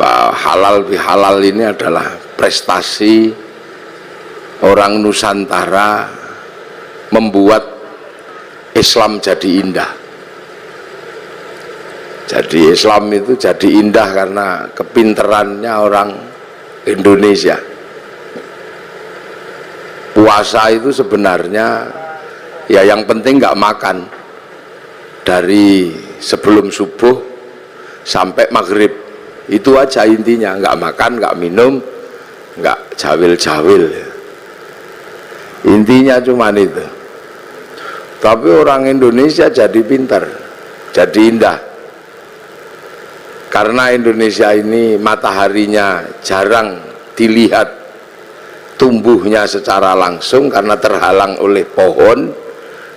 bahwa halal bihalal ini adalah prestasi orang Nusantara membuat Islam jadi indah. Jadi Islam itu jadi indah karena kepinterannya orang Indonesia. Puasa itu sebenarnya ya yang penting nggak makan dari sebelum subuh sampai maghrib, itu aja intinya, nggak makan, nggak minum, nggak jawil-jawil, intinya cuman itu. Tapi orang Indonesia jadi pintar, jadi indah, karena Indonesia ini mataharinya jarang dilihat tumbuhnya secara langsung karena terhalang oleh pohon.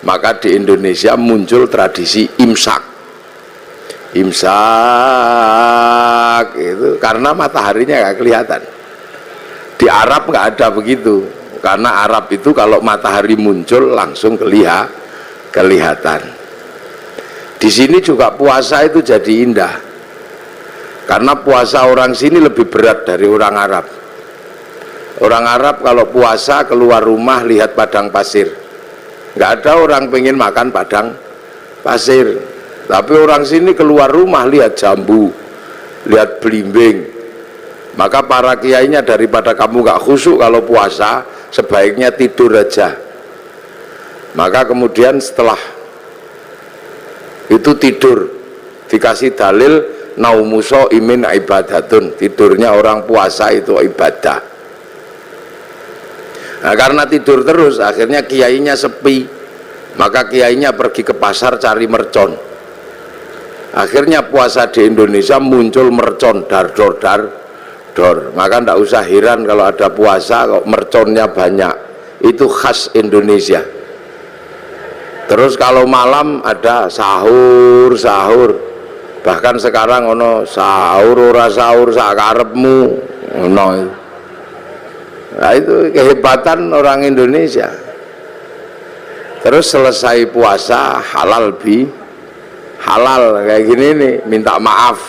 Maka di Indonesia muncul tradisi imsak. Imsak itu karena mataharinya nggak kelihatan. Di Arab nggak ada begitu, karena Arab itu kalau matahari muncul langsung kelihatan. Di sini juga puasa itu jadi indah, karena puasa orang sini lebih berat dari orang Arab. Orang Arab kalau puasa keluar rumah lihat padang pasir, nggak ada orang pengen makan padang pasir. Tapi orang sini keluar rumah lihat jambu, lihat belimbing. Maka para kiainya daripada kamu nggak khusyuk kalau puasa, sebaiknya tidur aja. Maka kemudian setelah itu tidur, dikasih dalil naumuso imin ibadatun, tidurnya orang puasa itu ibadah. Nah, karena tidur terus akhirnya kiainya sepi, maka kiainya pergi ke pasar cari mercon. Akhirnya puasa di Indonesia muncul mercon dar-dor. Maka tidak usah heran kalau ada puasa kok merconnya banyak, itu khas Indonesia. Terus kalau malam ada sahur, bahkan sekarang ono sahur ora sahur sakarepmu ono. Nah, itu kehebatan orang Indonesia. Terus selesai puasa halal kayak gini nih, minta maaf.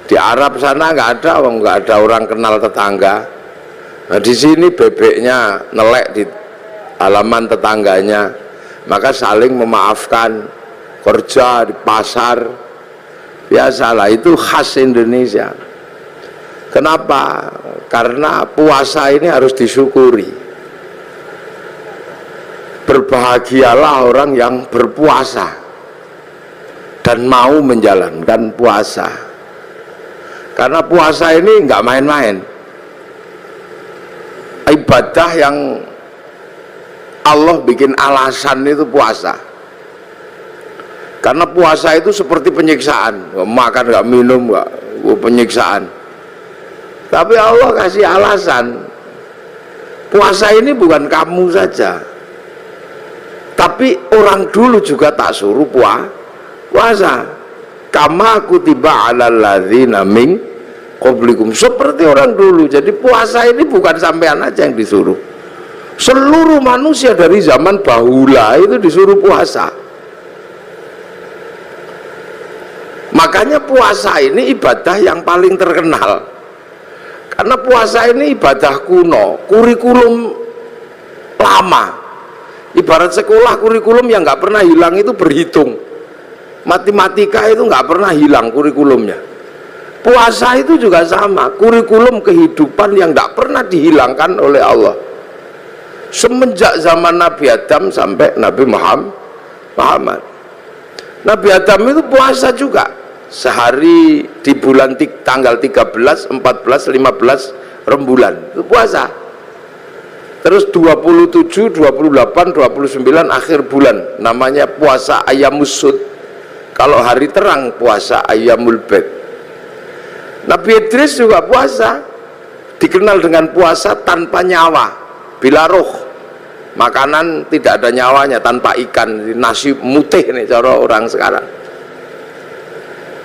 Di Arab sana nggak ada orang kenal tetangga. Nah, di sini bebeknya nelek di halaman tetangganya, maka saling memaafkan. Kerja di pasar biasalah, itu khas Indonesia. Kenapa? Karena puasa ini harus disyukuri. Berbahagialah orang yang berpuasa dan mau menjalankan puasa, karena puasa ini nggak main-main. Ibadah yang Allah bikin alasan itu puasa, karena puasa itu seperti penyiksaan. Nggak makan, nggak minum, nggak penyiksaan. Tapi Allah kasih alasan. Puasa ini bukan kamu saja, tapi orang dulu juga tak suruh puasa. Kama kutiba alal ladzina min qablikum, seperti orang dulu. Jadi puasa ini bukan sampean aja yang disuruh, seluruh manusia dari zaman bahula itu disuruh puasa. Makanya puasa ini ibadah yang paling terkenal, karena puasa ini ibadah kuno, kurikulum lama. Ibarat sekolah, kurikulum yang nggak pernah hilang itu berhitung. Matematika itu nggak pernah hilang kurikulumnya. Puasa itu juga sama, kurikulum kehidupan yang nggak pernah dihilangkan oleh Allah. Semenjak zaman Nabi Adam sampai Nabi Muhammad. Nabi Adam itu puasa juga. Sehari di bulan tanggal 13, 14, 15 rembulan itu puasa. Terus 27, 28, 29 akhir bulan namanya puasa Ayyamus Sud. Kalau hari terang puasa Ayyamul Bid. Nabi Idris juga puasa, dikenal dengan puasa tanpa nyawa, bila roh, makanan tidak ada nyawanya, tanpa ikan, nasi mutih nih cara orang sekarang.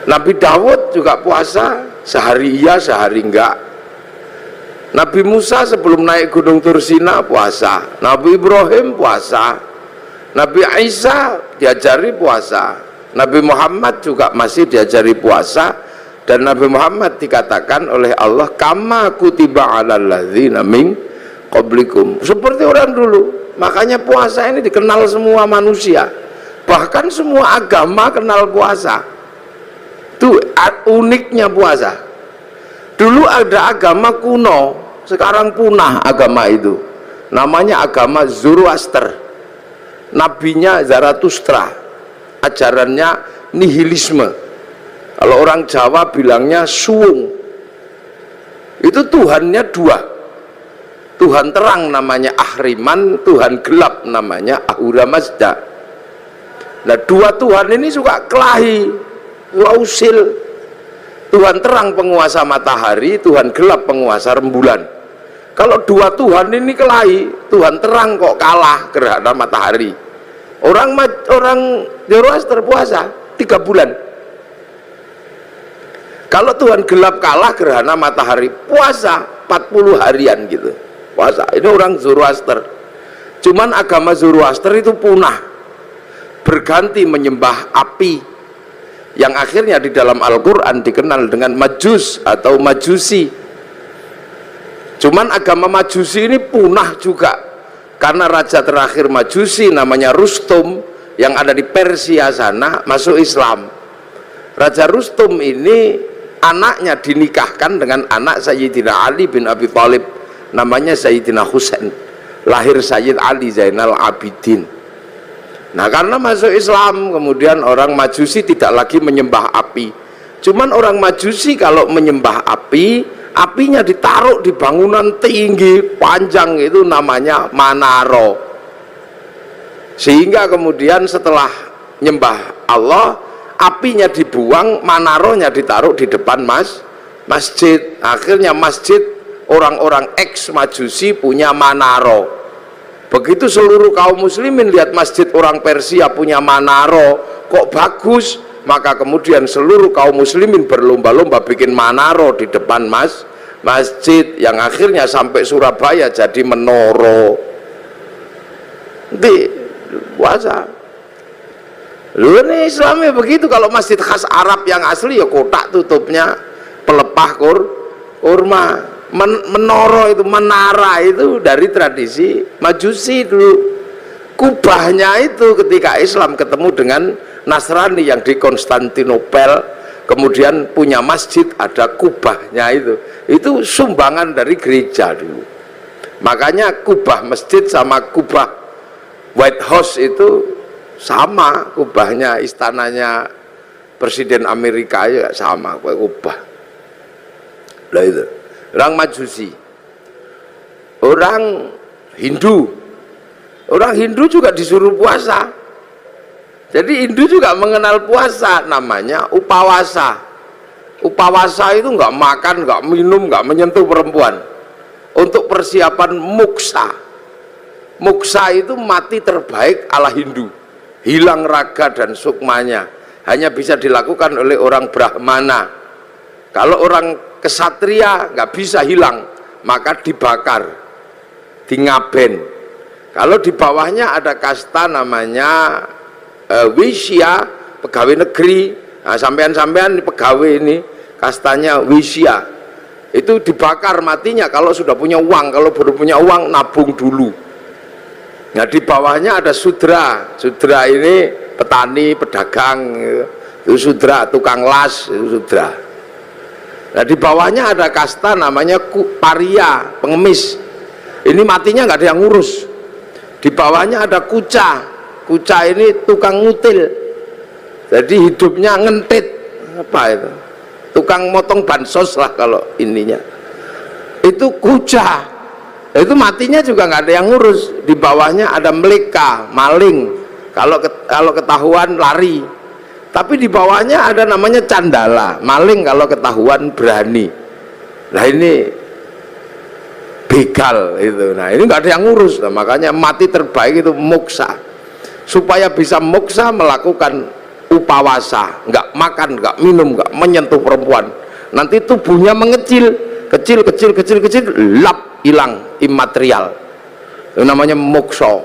Nabi Dawud juga puasa, sehari iya sehari enggak. Nabi Musa sebelum naik gunung Tursina puasa, Nabi Ibrahim puasa, Nabi Isa diajari puasa, Nabi Muhammad juga masih diajari puasa, Dan Nabi Muhammad dikatakan oleh Allah kama kutiba 'alal ladzina min qablikum, seperti orang dulu. Makanya puasa ini dikenal semua manusia, bahkan semua agama kenal puasa. Itu uniknya puasa. Dulu ada agama kuno, sekarang punah agama itu, namanya agama Zoroaster. Nabinya Zarathustra, ajarannya nihilisme. Kalau orang Jawa bilangnya suwung. Itu Tuhannya dua, Tuhan terang namanya Ahriman, Tuhan gelap namanya Ahura Mazda. Nah, dua Tuhan ini suka kelahi, usil. Tuhan terang penguasa matahari, Tuhan gelap penguasa rembulan. Kalau dua Tuhan ini kelahi, Tuhan terang kok kalah gerhana matahari. Orang Zoroaster puasa 3 bulan. Kalau Tuhan gelap kalah gerhana matahari, puasa 40 harian gitu. Puasa. Ini orang Zoroaster. Cuman agama Zoroaster itu punah, berganti menyembah api, yang akhirnya di dalam Al-Quran dikenal dengan Majus atau Majusi. Cuman agama Majusi ini punah juga karena raja terakhir Majusi namanya Rustum yang ada di Persia sana masuk Islam. Raja Rustum ini anaknya dinikahkan dengan anak Sayyidina Ali bin Abi Thalib, namanya Sayyidina Husain, lahir Sayyid Ali Zainal Abidin. Nah, karena masuk Islam kemudian orang Majusi tidak lagi menyembah api. Cuman orang Majusi kalau menyembah api, apinya ditaruh di bangunan tinggi panjang, itu namanya Manaro. Sehingga kemudian setelah nyembah Allah, apinya dibuang, Manaronya ditaruh di depan masjid. Akhirnya masjid orang-orang ex Majusi punya Manaro. Begitu seluruh kaum muslimin lihat masjid orang Persia punya Manaro kok bagus, maka kemudian seluruh kaum muslimin berlomba-lomba bikin Manaro di depan masjid, yang akhirnya sampai Surabaya jadi Menoro. Di puasa. Lu ini Islamnya begitu. Kalau masjid khas Arab yang asli ya kotak tutupnya pelepah kurma. Menoro itu, menara itu dari tradisi Majusi dulu. Kubahnya itu ketika Islam ketemu dengan Nasrani yang di Konstantinopel, kemudian punya masjid ada kubahnya itu sumbangan dari gereja dulu. Makanya kubah masjid sama kubah White House itu sama, kubahnya istananya Presiden Amerika ya sama kubah. Lah itu orang Majusi. Orang Hindu juga disuruh puasa. Jadi Hindu juga mengenal puasa, namanya upawasa. Upawasa itu nggak makan, nggak minum, nggak menyentuh perempuan, untuk persiapan muksa. Muksa itu mati terbaik ala Hindu, hilang raga dan sukmanya, hanya bisa dilakukan oleh orang Brahmana. Kalau orang kesatria nggak bisa hilang, maka dibakar, dingaben. Kalau di bawahnya ada kasta namanya Wisya, pegawai negeri. Nah, sampean-sampean pegawai ini kastanya Wisya, itu dibakar matinya kalau sudah punya uang. Kalau baru punya uang nabung dulu. Nah, di bawahnya ada Sudra. Sudra ini petani, pedagang, itu Sudra, tukang las, itu Sudra. Nah, di bawahnya ada kasta namanya Paria, pengemis. Ini matinya nggak ada yang ngurus. Di bawahnya ada Kuca. Kuca ini tukang ngutil. Jadi hidupnya ngentit. Apa itu? Tukang motong bansos lah kalau ininya. Itu Kuca. Itu matinya juga nggak ada yang ngurus. Di bawahnya ada Meleka, maling. Kalau ketahuan lari. Tapi di bawahnya ada namanya Candala, maling kalau ketahuan berani. Nah, ini begal itu. Nah, ini nggak ada yang ngurus. Nah, makanya mati terbaik itu muksa. Supaya bisa muksa melakukan upawasa, nggak makan, nggak minum, nggak menyentuh perempuan. Nanti tubuhnya mengecil, kecil, lap, hilang, imaterial. Itu namanya muksa.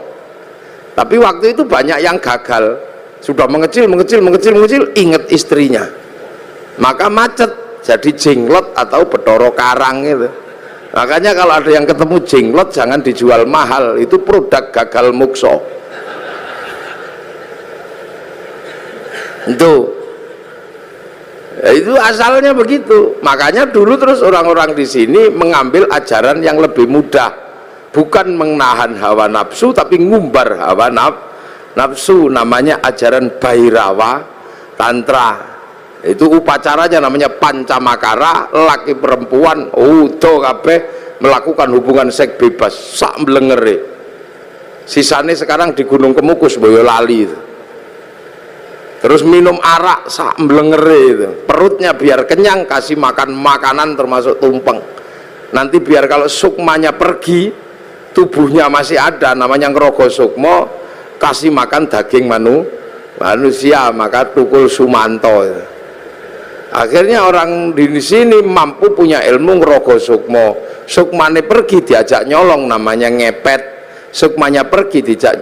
Tapi waktu itu banyak yang gagal. Sudah mengecil, ingat istrinya, maka macet jadi jenglot atau Bathara Karang itu. Makanya kalau ada yang ketemu jenglot jangan dijual mahal, itu produk gagal mukso. Itu asalnya begitu. Makanya dulu terus orang-orang di sini mengambil ajaran yang lebih mudah, bukan menahan hawa nafsu tapi ngumbar hawa nafsu. Namanya ajaran Bhairawa Tantra. Itu upacaranya namanya pancamakara, laki perempuan utuh kabeh melakukan hubungan seks bebas sak mlengere. Sisane sekarang di Gunung Kemukus Boyolali itu. Terus minum arak sak mlengere itu. Perutnya biar kenyang, kasih makan makanan termasuk tumpeng. Nanti biar kalau sukmanya pergi, tubuhnya masih ada, namanya ngerogo sukmo, kasih makan daging manusia, maka tukul sumanto. Akhirnya orang di sini mampu punya ilmu ngerogo sukmo. Sukmane pergi diajak nyolong, namanya ngepet. Sukmanya pergi dijak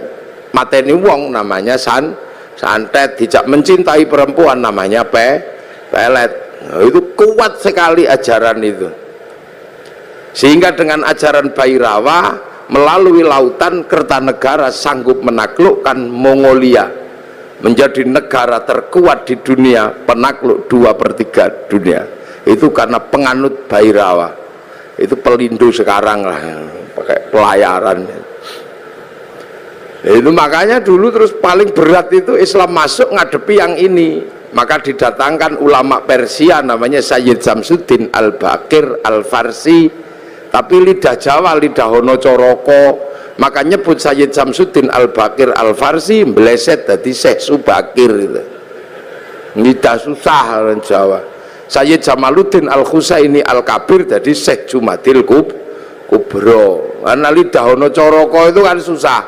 mateni wong, namanya santet. Dijak mencintai perempuan, namanya pelet. Nah, itu kuat sekali ajaran itu. Sehingga dengan ajaran Bhairawa melalui lautan Kertanegara sanggup menaklukkan Mongolia, menjadi negara terkuat di dunia, penakluk 2/3 dunia. Itu karena penganut Bhairawa. Itu Pelindo sekarang lah, pakai pelayaran. Itu makanya dulu terus paling berat itu Islam masuk ngadepi yang ini. Maka didatangkan ulama Persia namanya Sayyid Samsuddin Al-Baqir Al-Farsi, tapi lidah Jawa, lidah Hono Coroko. Maka nyebut Sayyid Samsuddin Al-Baqir Al-Farsi meleset dari Syekh Subakir itu. Lidah susah orang Jawa. Sayyid Jamaluddin Al-Husaini Al-Kabir jadi Syekh Jumadil Kubro. Karena lidah Hono Coroko itu kan susah.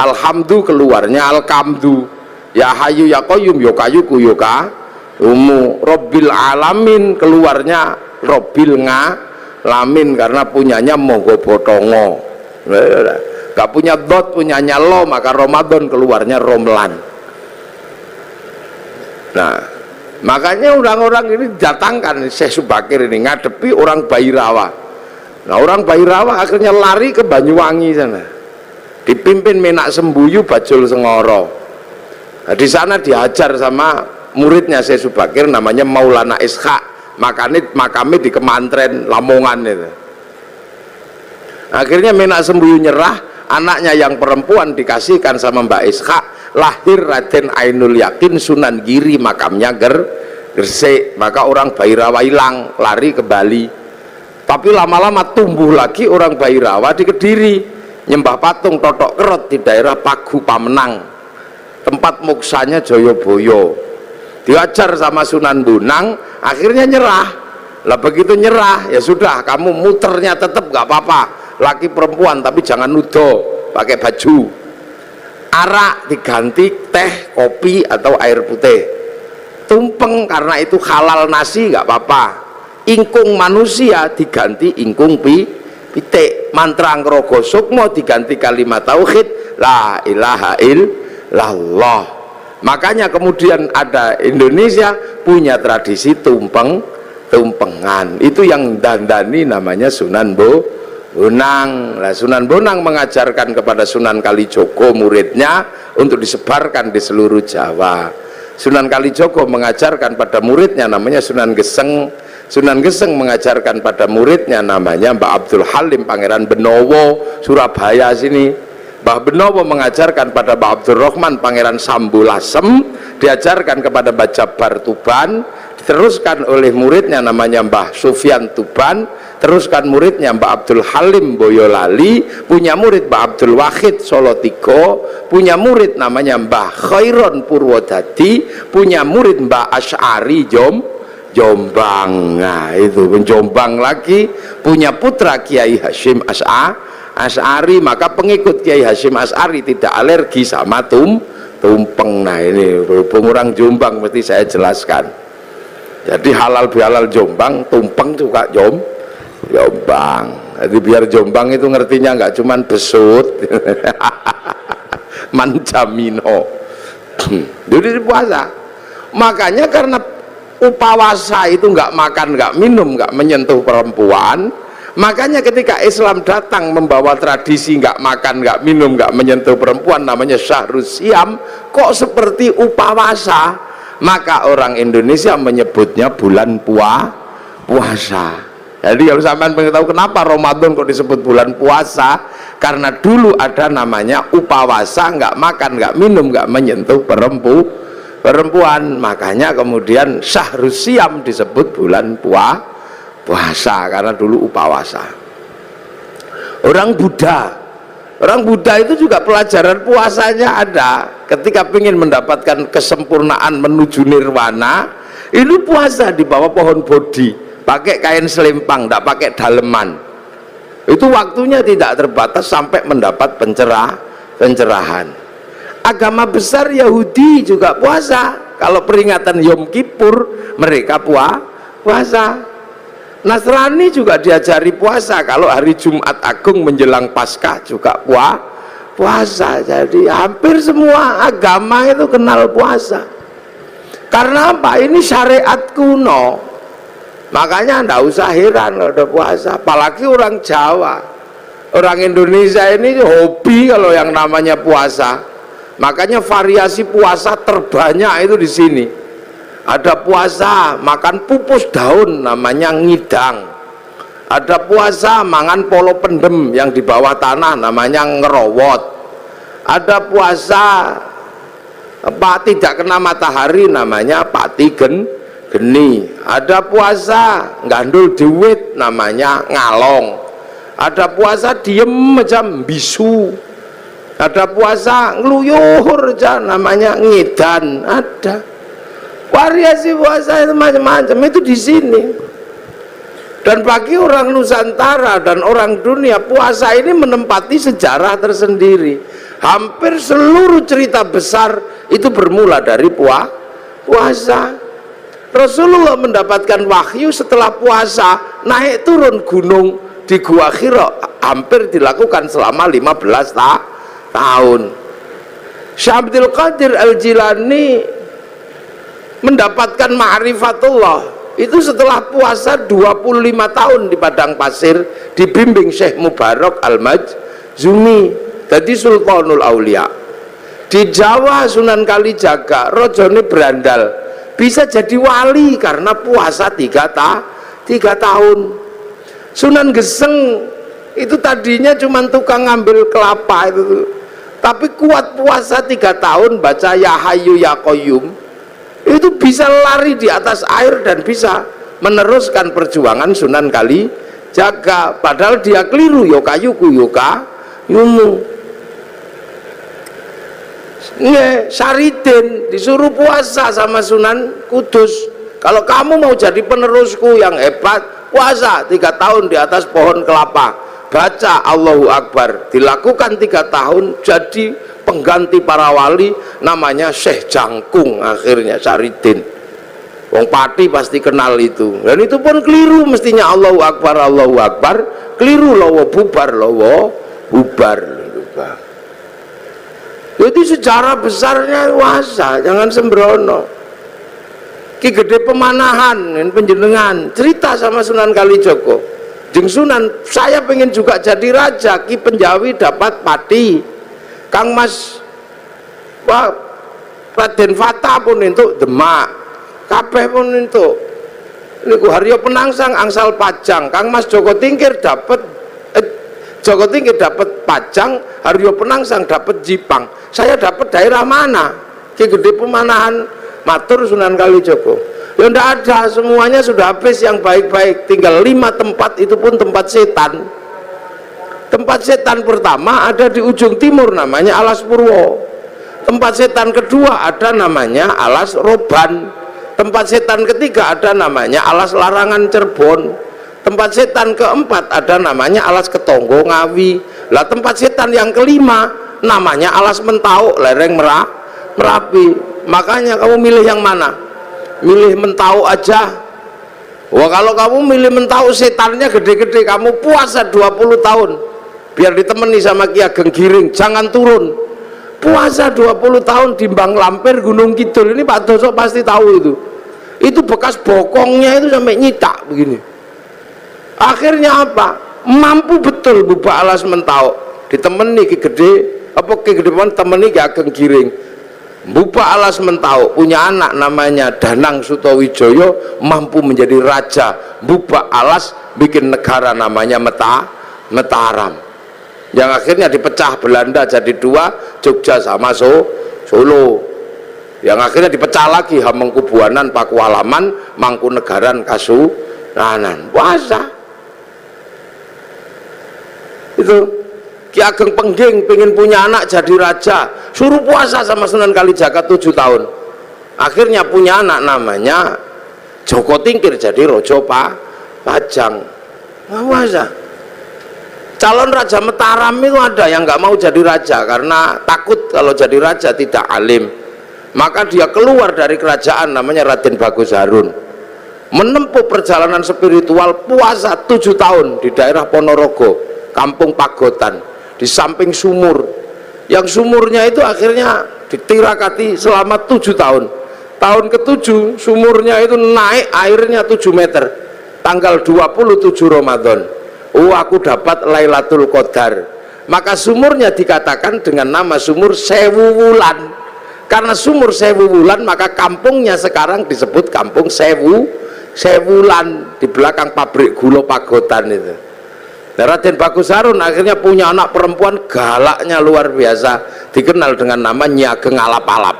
Alhamdu keluarnya Al-Kamdu. Ya Hayu ya Qayyum ya Kayuku ya Umu. Robbil Alamin keluarnya Robbil Ngalamin karena punyanya Monggo Botongo. Gak punya dot, punyanya lo, maka Ramadan keluarnya Romlan. Nah, makanya orang-orang ini datangkan Syekh Subakir ini ngadepi orang Bhairawa. Nah, orang Bhairawa akhirnya lari ke Banyuwangi sana, dipimpin Menak Sembuyu Bajul Sengoro. Nah, di sana diajar sama muridnya Syekh Subakir namanya Maulana Ishaq. Makamnya di Kemantren Lamongan itu. Akhirnya Menak Sembuyu nyerah. Anaknya yang perempuan dikasihkan sama Mbak Ishaq, lahir Raden Ainul Yakin Sunan Giri, makamnya Gresik. Maka orang Bhairawa hilang, lari ke Bali. Tapi lama-lama tumbuh lagi orang Bhairawa di Kediri, nyembah patung Totok Kerot di daerah Pagu Pamenang, tempat moksanya Joyoboyo. Diajar sama Sunan Bonang, akhirnya nyerah. Lah begitu nyerah, ya sudah, kamu muternya tetap gak apa-apa, laki perempuan tapi jangan nudo, pakai baju. Arak diganti teh, kopi atau air putih. Tumpeng karena itu halal nasi gak apa-apa. Ingkung manusia diganti ingkung pitik. Mantra ngrogo sukmo diganti kalimat tauhid la ilaha illallah. Makanya kemudian ada Indonesia punya tradisi tumpengan. Itu yang dandani namanya Sunan Bonang. Nah, Sunan Bonang mengajarkan kepada Sunan Kalijogo muridnya untuk disebarkan di seluruh Jawa. Sunan Kalijogo mengajarkan pada muridnya namanya Sunan Geseng. Sunan Geseng mengajarkan pada muridnya namanya Mbah Abdul Halim Pangeran Benowo Surabaya sini. Mbah Benowo mengajarkan pada Mbah Abdul Rahman Pangeran Sambulasem, diajarkan kepada Mbah Jabar Tuban, diteruskan oleh muridnya namanya Mbah Sufyan Tuban, teruskan muridnya Mbah Abdul Halim Boyolali, punya murid Mbah Abdul Wahid Solotigo, punya murid namanya Mbah Khairon Purwodadi, punya murid Mbah Asy'ari Jombang. Nah itu Jombang lagi punya putra Kiai Hashim Asy'ari, maka pengikut Kiai Hashim Asy'ari tidak alergi sama tumpeng. Nah ini berhubung orang Jombang mesti saya jelaskan. Jadi halal bihalal Jombang, tumpeng juga Jombang. Jadi biar Jombang itu ngertinya nggak cuman besut, mancamino. Jadi puasa. Makanya karena upawasa itu nggak makan, nggak minum, nggak menyentuh perempuan. Makanya ketika Islam datang membawa tradisi nggak makan, nggak minum, nggak menyentuh perempuan, namanya Syahrus Siam, kok seperti upawasa, maka orang Indonesia menyebutnya bulan puasa. Jadi kalau sampean pengen tahu kenapa Ramadan kok disebut bulan puasa, karena dulu ada namanya upawasa, nggak makan, nggak minum, nggak menyentuh perempuan, makanya kemudian Syahrus Siam disebut bulan puasa karena dulu upawasa. Orang Buddha itu juga pelajaran puasanya ada. Ketika ingin mendapatkan kesempurnaan menuju nirwana, ini puasa di bawah pohon bodhi, pakai kain selempang, tidak pakai daleman. Itu waktunya tidak terbatas sampai mendapat pencerahan. Agama besar Yahudi juga puasa. Kalau peringatan Yom Kippur mereka puasa. Nasrani juga diajari puasa. Kalau hari Jumat Agung menjelang Paskah juga puasa. Jadi hampir semua agama itu kenal puasa. Karena apa? Ini syariat kuno. Makanya tidak usah heran kalau ada puasa. Apalagi orang Jawa, orang Indonesia ini hobi kalau yang namanya puasa. Makanya variasi puasa terbanyak itu di sini. Ada puasa makan pupus daun namanya ngidang. Ada puasa mangan polo pendem yang di bawah tanah namanya ngerowot. Ada puasa tidak kena matahari namanya pati geni. Ada puasa gandul duit namanya ngalong. Ada puasa diem macam bisu. Ada puasa ngeluyuhur aja namanya ngidan. Ada variasi puasa itu macam-macam itu di sini. Dan bagi orang Nusantara dan orang dunia, puasa ini menempati sejarah tersendiri. Hampir seluruh cerita besar itu bermula dari puasa. Rasulullah mendapatkan wahyu setelah puasa, naik turun gunung di Gua Hira hampir dilakukan selama 15 tahun. Syekh Abdul Qadir Al-Jilani mendapatkan ma'rifatullah itu setelah puasa 25 tahun di padang pasir, dibimbing Syekh Mubarak Al-Majzumi, jadi Sultanul Aulia. Di Jawa Sunan Kalijaga rojone berandal, bisa jadi wali karena puasa 3 tahun. Sunan Geseng itu tadinya cuma tukang ngambil kelapa itu, tapi kuat puasa 3 tahun, baca Ya Hayyu Ya Qayyum, itu bisa lari di atas air dan bisa meneruskan perjuangan Sunan Kalijaga. Padahal dia keliru, yokayuku yukayumu. Saridin disuruh puasa sama Sunan Kudus, kalau kamu mau jadi penerusku yang hebat, puasa 3 tahun di atas pohon kelapa, baca Allahu Akbar, dilakukan 3 tahun, jadi pengganti para wali namanya Syekh Jangkung. Akhirnya Saridin, wong Pati pasti kenal itu, dan itu pun keliru mestinya Allahu Akbar, keliru lowo bubar. Jadi sejarah besarnya puasa, jangan sembrono. Ki Gede Pemanahan penjenengan cerita sama Sunan Kalijogo, Jeng Sunan, saya pengen juga jadi raja. Ki Penjawi dapat pati, Kang Mas Raden Fata pun entuk Demak, kabeh pun entuk. Niku Haryo Penangsang angsal Pajang, Kang Mas Joko Tingkir dapat Pajang, Haryo Penangsang dapat Jipang. Saya dapat daerah mana? Ki Gede Pemanahan matur Sunan Kalijogo, ya ndak ada, semuanya sudah habis yang baik-baik, tinggal 5 tempat, itu pun tempat setan. Tempat setan pertama ada di ujung timur namanya Alas Purwo. Tempat setan kedua ada namanya Alas Roban. Tempat setan ketiga ada namanya Alas Larangan Cirebon. Tempat setan keempat ada namanya Alas Ketonggo Ngawi. Lah tempat setan yang kelima namanya Alas Mentau lereng Merapi. Makanya kamu milih yang mana? Milih Mentau aja. Wah, kalau kamu milih Mentau setannya gede-gede, kamu puasa 20 tahun biar ditemani sama Ki Ageng Giring, jangan turun, puasa 20 tahun di Bang Lampir Gunung Kidul. Ini Pak Doso pasti tahu itu bekas bokongnya itu sampai nyitak begini. Akhirnya apa? Mampu betul Bubak Alas Mentau ditemani Ki Gede apa Ki Gede temani Ki Ageng Giring. Bubak Alas Mentau punya anak namanya Danang Sutawijaya, mampu menjadi raja. Bubak Alas bikin negara namanya Mataram, yang akhirnya dipecah Belanda jadi dua, Jogja sama Solo, yang akhirnya dipecah lagi Hamengkubuanan, Pakualaman, Mangkunegaran, Kasunanan. Puasa itu. Ki Ageng Pengging pengen punya anak jadi raja, suruh puasa sama Sunan Kalijaga 7 tahun. Akhirnya punya anak namanya Joko Tingkir jadi Rojo Pajang. Puasa. Calon Raja Mataram itu ada yang nggak mau jadi raja karena takut kalau jadi raja tidak alim. Maka dia keluar dari kerajaan namanya Raden Bagus Harun, menempuh perjalanan spiritual puasa 7 tahun di daerah Ponorogo, Kampung Pagotan, di samping sumur, yang sumurnya itu akhirnya ditirakati selama 7 tahun. Tahun ke-7 sumurnya itu naik airnya 7 meter, tanggal 27 Ramadan. Aku dapat Lailatul Qadar. Maka sumurnya dikatakan dengan nama sumur Sewu Wulan. Karena sumur Sewu Wulan maka kampungnya sekarang disebut Kampung Sewulan, di belakang pabrik gula Pagotan itu. Raden Bagus Harun akhirnya punya anak perempuan galaknya luar biasa, dikenal dengan nama Nyi Ageng Alap-alap.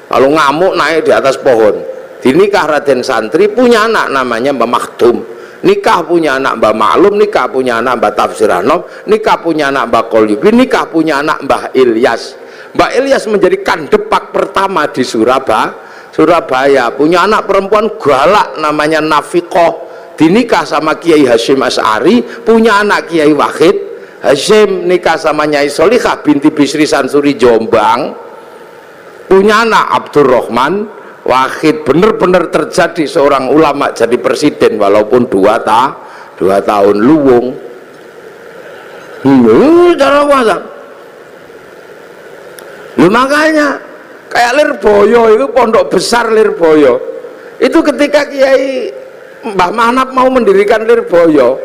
Kalau ngamuk naik di atas pohon. Dinikah Raden Santri, punya anak namanya Mbah Makdum. Nikah punya anak Mbah Maklum, nikah punya anak Mbah Tafsir Anom, nikah punya anak Mbah Qolyubi, nikah punya anak Mbah Ilyas. Mbah Ilyas menjadi kandepak pertama di Surabaya. Punya anak perempuan galak namanya Nafiqoh, dinikah sama Kiai Hasyim Asy'ari, punya anak Kiai Wahid Hasyim, nikah sama Nyai Solikah binti Bisri Sansuri Jombang, punya anak Abdurrahman Wahid. Benar-benar terjadi seorang ulama jadi presiden walaupun 2 tahun luwung. Cara puasa. Makanya kayak Lirboyo itu, pondok besar Lirboyo itu ketika Kiai Mbah Manap mau mendirikan Lirboyo,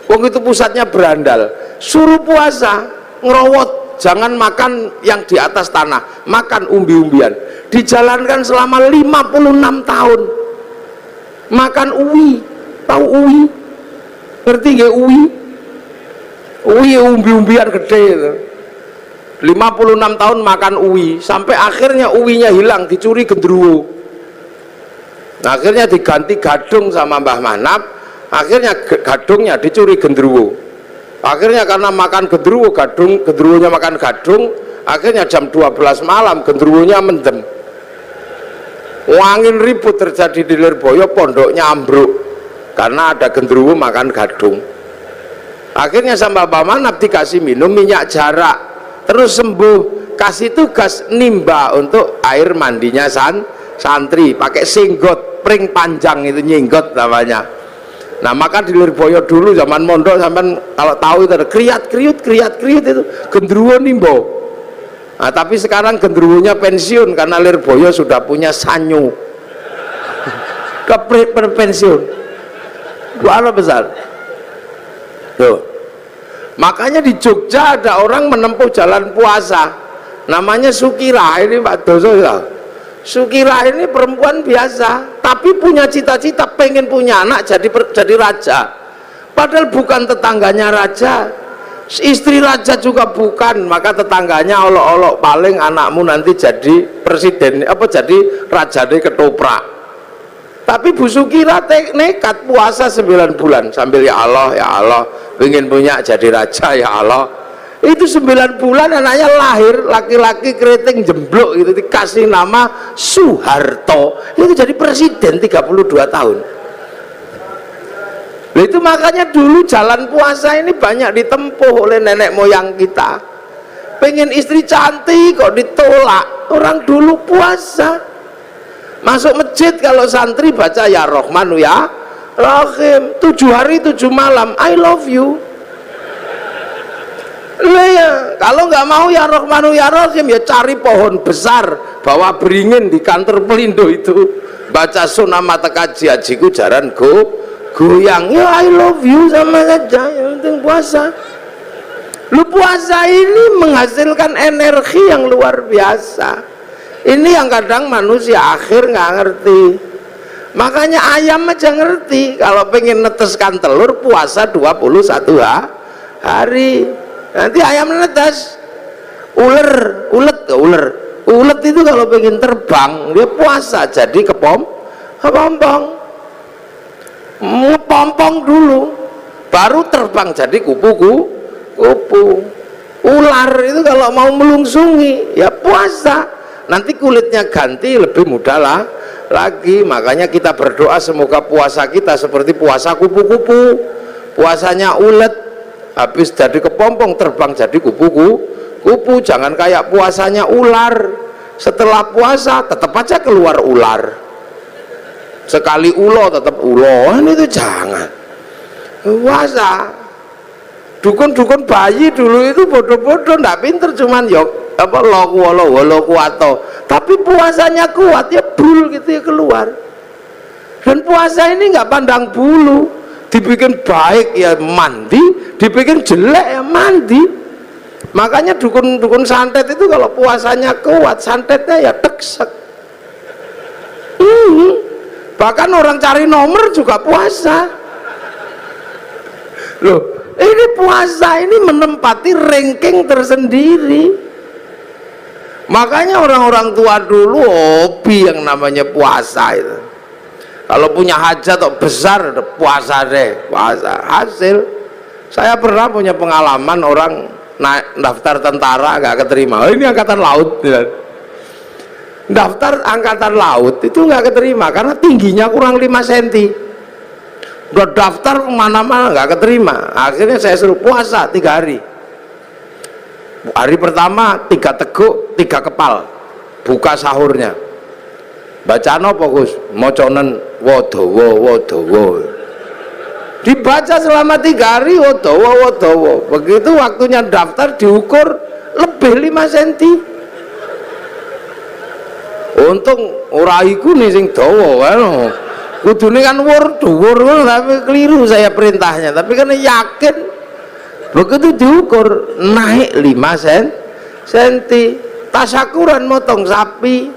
wong itu pusatnya berandal, suruh puasa, ngerowot, jangan makan yang di atas tanah, makan umbi-umbian. Dijalankan selama 56 tahun. Makan uwi, tahu uwi? Ngerti nggak uwi? Uwi umbi-umbian gede itu. 56 tahun makan uwi, sampai akhirnya uwinya hilang, dicuri gendruwo. Nah, akhirnya diganti gadung sama Mbah Manap, akhirnya gadungnya dicuri gendruwo. Akhirnya karena makan gendruwo, gendruwonya makan gadung, akhirnya jam 12 malam gendruwonya mendem. Angin ribut terjadi di Lirboyo, pondoknya ambruk karena ada gendruwo makan gadung. Akhirnya sama Mbah Manap dikasih minum minyak jarak, terus sembuh. Kasih tugas nimba untuk air mandinya santri, pakai singgot pring panjang, itu nyinggot namanya. Nah, maka di Lirboyo dulu zaman mondok, sampai kalau tahu itu ada kriat-kriut itu gendruwo nimbo. Nah, tapi sekarang gendruwonya pensiun karena Lirboyo sudah punya sanyu. Pensiun. Luar besar. Tuh. Makanya di Jogja ada orang menempuh jalan puasa, namanya Sukira. Ini Pak Doso ya. Sukira ini perempuan biasa, tapi punya cita-cita pengen punya anak jadi raja. Padahal bukan tetangganya raja, istri raja juga bukan. Maka tetangganya olok-olok, paling anakmu nanti jadi presiden, apa jadi raja di ketoprak. Tapi Bu Sukira nekat puasa 9 bulan sambil ya Allah pengen punya jadi raja, ya Allah. Itu 9 bulan anaknya lahir, laki-laki keriting jemblok gitu, dikasih nama Soeharto, itu jadi presiden 32 tahun. Nah, itu makanya dulu jalan puasa ini banyak ditempuh oleh nenek moyang kita. Pengen istri cantik kok ditolak, orang dulu puasa. Masuk masjid kalau santri baca ya Rahmanu ya Rahim, 7 hari 7 malam I love you. Ya, kalau nggak mau ya Rahmanu ya Rahim, ya cari pohon besar, bawa beringin di kantor Pelindo itu, baca sunah mata kaji hajiku jaran goyang. Ya I love you sama saja, yang penting puasa. Lu puasa ini menghasilkan energi yang luar biasa. Ini yang kadang manusia akhir nggak ngerti. Makanya ayam aja ngerti kalau pengen neteskan telur puasa 21 hari. Nanti ayam netes. Ulet itu kalau pengen terbang dia puasa, jadi kepompong ngepompong dulu baru terbang jadi kupu. Ular itu kalau mau melungsungi ya puasa, nanti kulitnya ganti lebih mudah lah lagi. Makanya kita berdoa semoga puasa kita seperti puasa kupu-kupu, puasanya ulet habis jadi kepompong terbang jadi kupu-kupu. Jangan kayak puasanya ular, setelah puasa tetap aja keluar ular, sekali ulo tetap ulo. Itu jangan puasa. Dukun-dukun bayi dulu itu bodoh-bodoh, ndak pinter, cuman yok apa lo kuato, tapi puasanya kuat ya bul gitu ya keluar. Dan puasa ini nggak pandang bulu, dibikin baik ya mandi, dibikin jelek ya mandi. Makanya dukun-dukun santet itu kalau puasanya kuat, santetnya ya teksek. Bahkan orang cari nomor juga puasa. Loh, ini puasa ini menempati ranking tersendiri. Makanya orang-orang tua dulu hobi yang namanya puasa itu. Kalau punya hajat atau besar puasa deh, puasa. Hasil saya pernah punya pengalaman orang naik daftar tentara nggak keterima. Oh, ini angkatan laut. Daftar angkatan laut itu nggak keterima karena tingginya kurang 5 cm. Udah daftar kemana-mana nggak keterima. Akhirnya saya suruh puasa 3 hari. Hari pertama 3 teguk 3 kepal buka sahurnya. Bacaan apa Gus? Moconen wodowo. Dibaca selama 3 hari wodowo. Begitu waktunya daftar diukur lebih 5 cm. Untung ora iku nih sing dawa kan. Kudune kan dhuwur tapi keliru saya perintahnya, tapi karena yakin begitu diukur naik 5 cm. Tasyakuran motong sapi,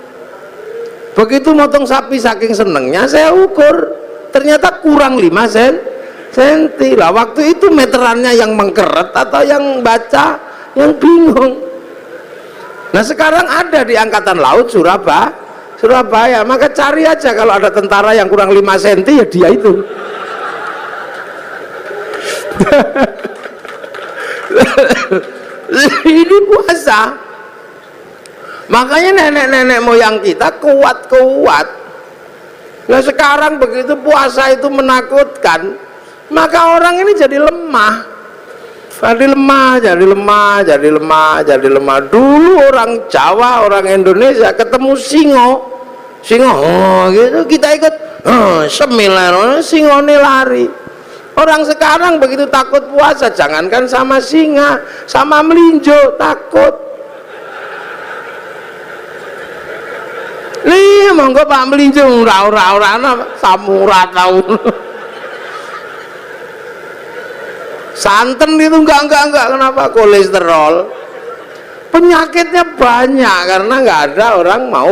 begitu motong sapi saking senengnya saya ukur ternyata kurang 5 cm lah. Waktu itu meterannya yang mengkeret atau yang baca yang bingung. Nah sekarang ada di angkatan laut Surabaya, maka cari aja kalau ada tentara yang kurang 5 cm ya dia itu. Ini puasa. Makanya nenek-nenek moyang kita kuat-kuat. Nah sekarang begitu puasa itu menakutkan, maka orang ini jadi lemah. Jadi lemah. Dulu orang Jawa, orang Indonesia ketemu singo gitu kita ikut semilar, singone lari. Orang sekarang begitu takut puasa, jangankan sama singa, sama melinjo takut. Nih monggo Pak melinjo ora samura tahu. Santen itu enggak, kenapa? Kolesterol, penyakitnya banyak karena nggak ada orang mau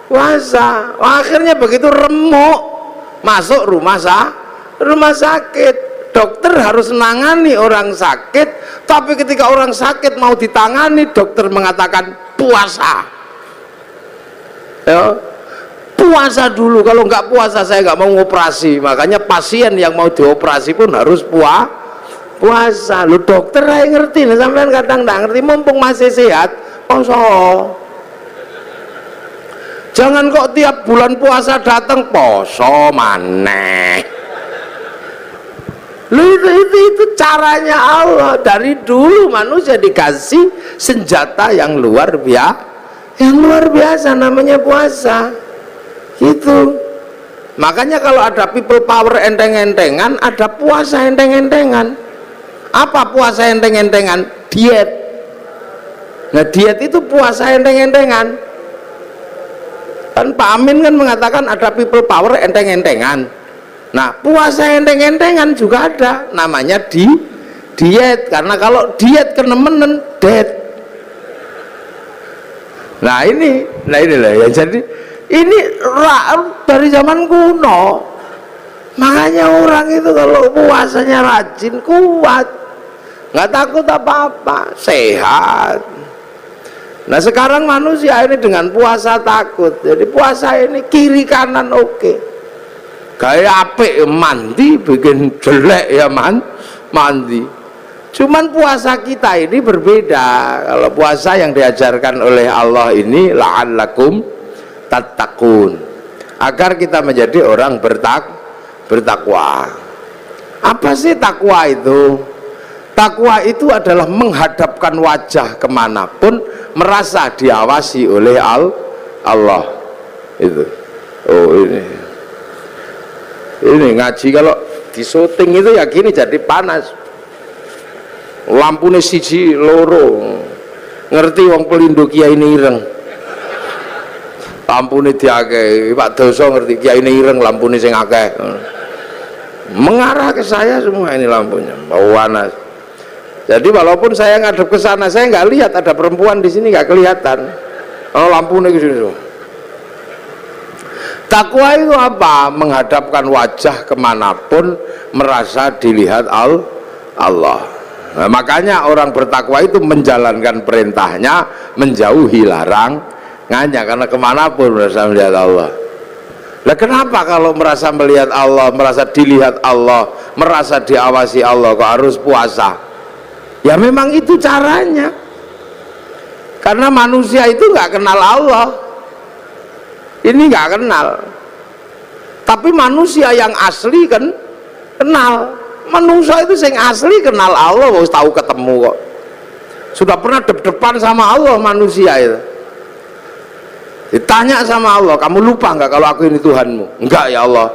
puasa. Akhirnya begitu remuk masuk rumah sakit, dokter harus menangani orang sakit, tapi ketika orang sakit mau ditangani dokter mengatakan puasa. Ya, puasa dulu, kalau nggak puasa saya nggak mau ngoperasi. Makanya pasien yang mau dioperasi pun harus puasa. Lu dokter aja ngerti, nah sampean kadang nggak ngerti, mumpung masih sehat poso. Jangan kok tiap bulan puasa datang poso maneh. Lu itu caranya Allah. Dari dulu manusia dikasih senjata yang luar biasa namanya puasa. Gitu. Makanya kalau ada people power enteng-entengan, ada puasa enteng-entengan. Apa puasa enteng-entengan? Diet. Nah diet itu puasa enteng-entengan. Kan Pak Amin kan mengatakan ada people power enteng-entengan. Nah, puasa enteng-entengan juga ada, namanya diet. Karena kalau diet kenemenen dead. Nah inilah ya. Jadi ini dari zaman kuno. Makanya orang itu kalau puasanya rajin, kuat, nggak takut apa-apa, sehat. Nah sekarang manusia ini dengan puasa takut. Jadi puasa ini kiri kanan oke. Gaya apik mandi, bikin jelek ya mandi. Cuman puasa kita ini berbeda. Kalau puasa yang diajarkan oleh Allah ini la'allakum tattaqun, agar kita menjadi orang bertakwa. Apa sih takwa itu? Takwa itu adalah menghadapkan wajah kemanapun, merasa diawasi oleh Allah. Itu. Oh ini ngaji kalau di syuting itu ya gini, jadi panas. Lampune siji loro, ngerti wong pelindung Kiai ireng. Lampune diakeh, Pak Doso ngerti Kiai ireng lampune sing akeh. Mengarah ke saya semua ini lampunya, bau panas. Jadi walaupun saya ngadep ke sana, saya nggak lihat ada perempuan di sini, nggak kelihatan. Oh lampunya ke sini. Takwa itu apa? Menghadapkan wajah kemanapun, merasa dilihat Allah. Nah, makanya orang bertakwa itu menjalankan perintahnya, menjauhi larangannya, karena kemanapun merasa melihat Allah. Nah kenapa kalau merasa melihat Allah, merasa dilihat Allah, merasa diawasi Allah kok harus puasa? Ya memang itu caranya, karena manusia itu nggak kenal Allah, ini nggak kenal. Tapi manusia yang asli kan kenal. Manusia itu yang asli kenal Allah, harus tahu ketemu kok. Sudah pernah depan sama Allah manusia itu. Ditanya sama Allah, kamu lupa nggak kalau aku ini Tuhanmu? Enggak ya Allah,